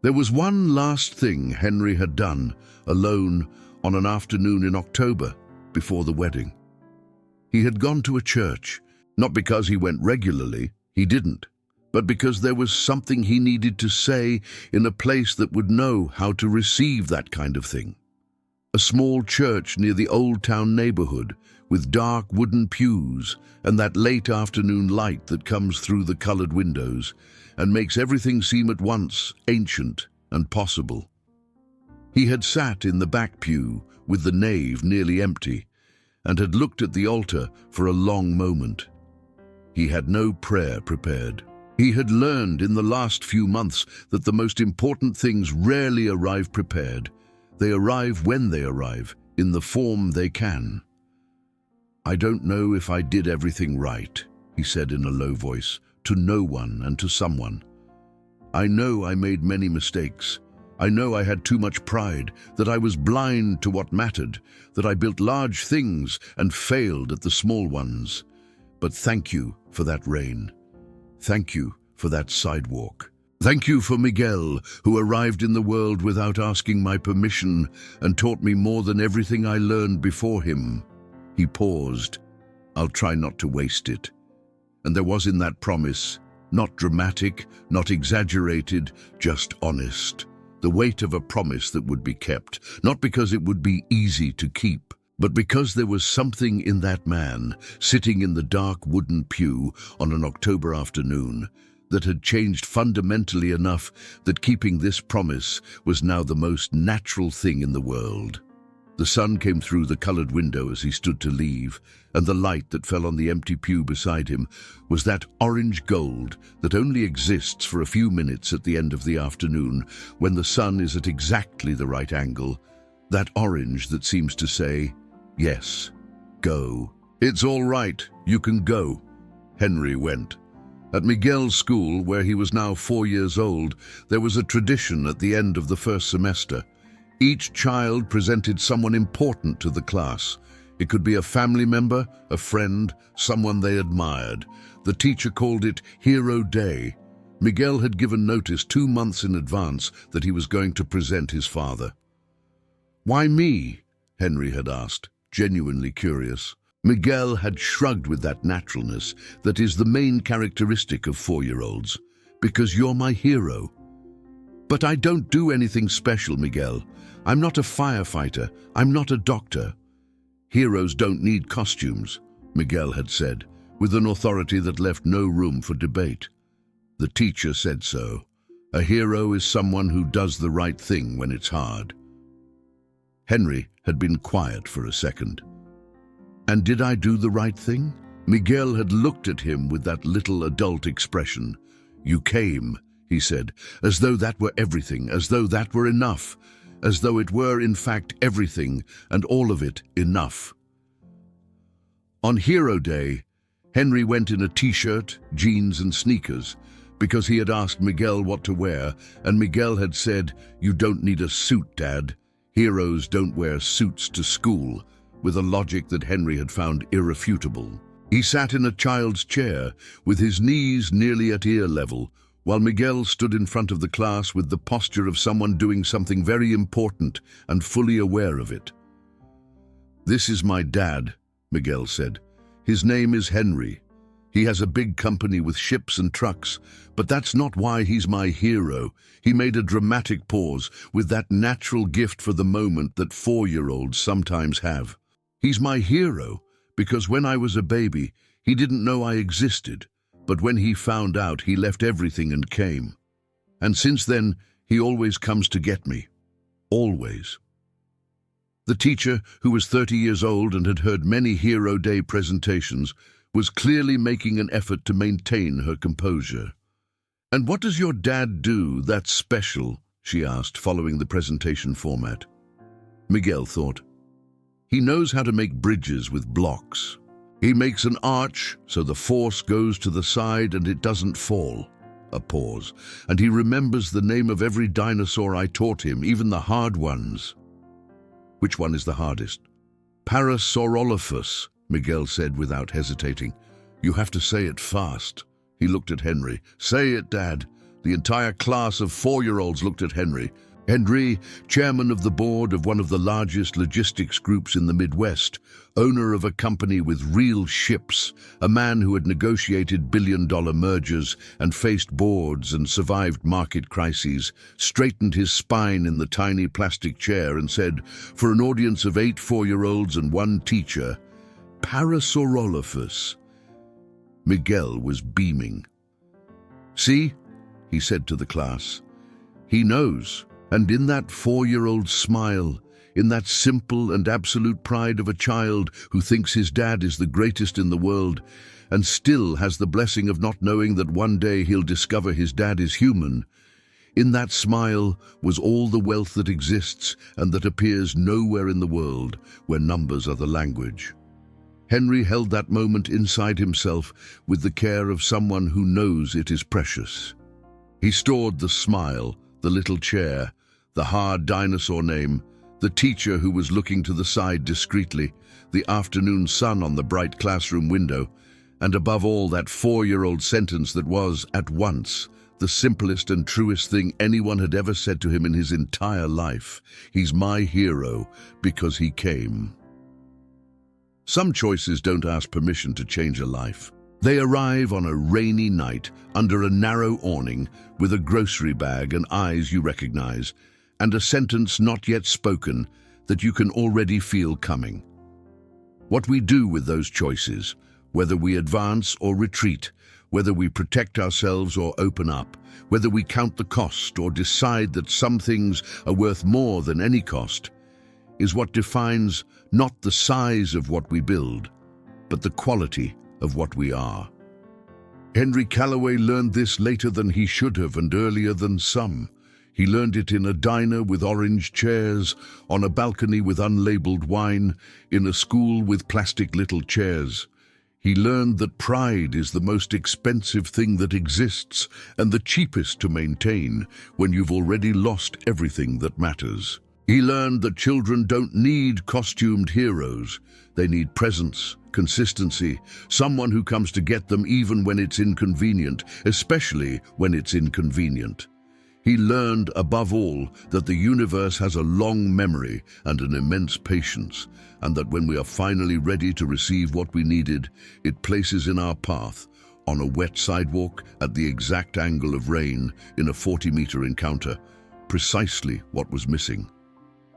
There was one last thing Henry had done, alone, on an afternoon in October, before the wedding. He had gone to a church, not because he went regularly, he didn't, but because there was something he needed to say in a place that would know how to receive that kind of thing. A small church near the Old Town neighborhood, with dark wooden pews and that late afternoon light that comes through the colored windows, and makes everything seem at once ancient and possible. He had sat in the back pew with the nave nearly empty and had looked at the altar for a long moment. He had no prayer prepared. He had learned in the last few months that the most important things rarely arrive prepared. They arrive when they arrive, in the form they can. I don't know if I did everything right, he said in a low voice, to no one and to someone. I know I made many mistakes. I know I had too much pride, that I was blind to what mattered, that I built large things and failed at the small ones. But thank you for that rain. Thank you for that sidewalk. Thank you for Miguel, who arrived in the world without asking my permission and taught me more than everything I learned before him. He paused. I'll try not to waste it. And there was in that promise, not dramatic, not exaggerated, just honest, the weight of a promise that would be kept, not because it would be easy to keep, but because there was something in that man, sitting in the dark wooden pew on an October afternoon, that had changed fundamentally enough that keeping this promise was now the most natural thing in the world. The sun came through the colored window as he stood to leave, and the light that fell on the empty pew beside him was that orange gold that only exists for a few minutes at the end of the afternoon when the sun is at exactly the right angle, that orange that seems to say, yes, go. It's all right, you can go. Henry went. At Miguel's school, where he was now 4 years old, there was a tradition at the end of the first semester. Each child presented someone important to the class. It could be a family member, a friend, someone they admired. The teacher called it Hero Day. Miguel had given notice 2 months in advance that he was going to present his father. "Why me?" Henry had asked, genuinely curious. Miguel had shrugged with that naturalness that is the main characteristic of 4-year-olds. "Because you're my hero." "But I don't do anything special, Miguel. I'm not a firefighter. I'm not a doctor." "Heroes don't need costumes," Miguel had said, with an authority that left no room for debate. The teacher said so. A hero is someone who does the right thing when it's hard. Henry had been quiet for a second. "And did I do the right thing?" Miguel had looked at him with that little adult expression. "You came," he said, as though that were everything, as though that were enough, as though it were in fact everything, and all of it enough. On Hero Day, Henry went in a t-shirt, jeans and sneakers, because he had asked Miguel what to wear, and Miguel had said, "You don't need a suit, Dad. Heroes don't wear suits to school," with a logic that Henry had found irrefutable. He sat in a child's chair, with his knees nearly at ear level, while Miguel stood in front of the class with the posture of someone doing something very important and fully aware of it. "This is my dad," Miguel said. "His name is Henry. He has a big company with ships and trucks, but that's not why he's my hero." He made a dramatic pause, with that natural gift for the moment that 4-year-olds sometimes have. "He's my hero because when I was a baby, he didn't know I existed, but when he found out, he left everything and came. And since then, he always comes to get me. Always." The teacher, who was 30 years old and had heard many Hero Day presentations, was clearly making an effort to maintain her composure. "And what does your dad do that's special?" she asked, following the presentation format. Miguel thought. "He knows how to make bridges with blocks. He makes an arch so the force goes to the side and it doesn't fall." A pause. "And he remembers the name of every dinosaur I taught him, even the hard ones." "Which one is the hardest?" "Parasaurolophus," Miguel said without hesitating. "You have to say it fast." He looked at Henry. "Say it, Dad." The entire class of 4-year-olds looked at Henry. Henry, chairman of the board of one of the largest logistics groups in the Midwest, owner of a company with real ships, a man who had negotiated billion-dollar mergers and faced boards and survived market crises, straightened his spine in the tiny plastic chair and said, for an audience of 8 4-year-olds and 1 teacher, "Parasaurolophus." Miguel was beaming. "See," he said to the class. "He knows." And in that 4-year-old smile, in that simple and absolute pride of a child who thinks his dad is the greatest in the world, and still has the blessing of not knowing that one day he'll discover his dad is human, in that smile was all the wealth that exists and that appears nowhere in the world where numbers are the language. Henry held that moment inside himself with the care of someone who knows it is precious. He stored the smile, the little chair, the hard dinosaur name, the teacher who was looking to the side discreetly, the afternoon sun on the bright classroom window, and above all that 4-year-old sentence that was, at once, the simplest and truest thing anyone had ever said to him in his entire life. He's my hero because he came. Some choices don't ask permission to change a life. They arrive on a rainy night under a narrow awning with a grocery bag and eyes you recognize, and a sentence not yet spoken that you can already feel coming. What we do with those choices, whether we advance or retreat, whether we protect ourselves or open up, whether we count the cost or decide that some things are worth more than any cost, is what defines not the size of what we build, but the quality of what we are. Henry Callaway learned this later than he should have and earlier than some. He learned it in a diner with orange chairs, on a balcony with unlabeled wine, in a school with plastic little chairs. He learned that pride is the most expensive thing that exists and the cheapest to maintain when you've already lost everything that matters. He learned that children don't need costumed heroes. They need presence, consistency, someone who comes to get them even when it's inconvenient, especially when it's inconvenient. He learned, above all, that the universe has a long memory and an immense patience, and that when we are finally ready to receive what we needed, it places in our path, on a wet sidewalk at the exact angle of rain in a 40-meter encounter, precisely what was missing.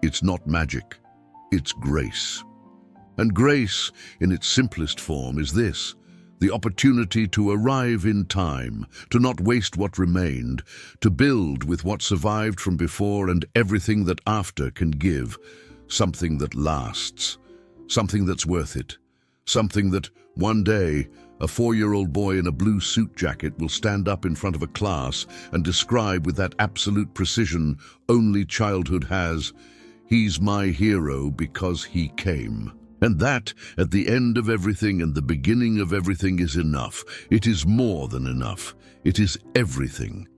It's not magic, it's grace. And grace, in its simplest form, is this: the opportunity to arrive in time, to not waste what remained, to build with what survived from before and everything that after can give, something that lasts, something that's worth it, something that, one day, a 4-year-old boy in a blue suit jacket will stand up in front of a class and describe with that absolute precision only childhood has. He's my hero because he came. And that, at the end of everything and the beginning of everything, is enough. It is more than enough. It is everything.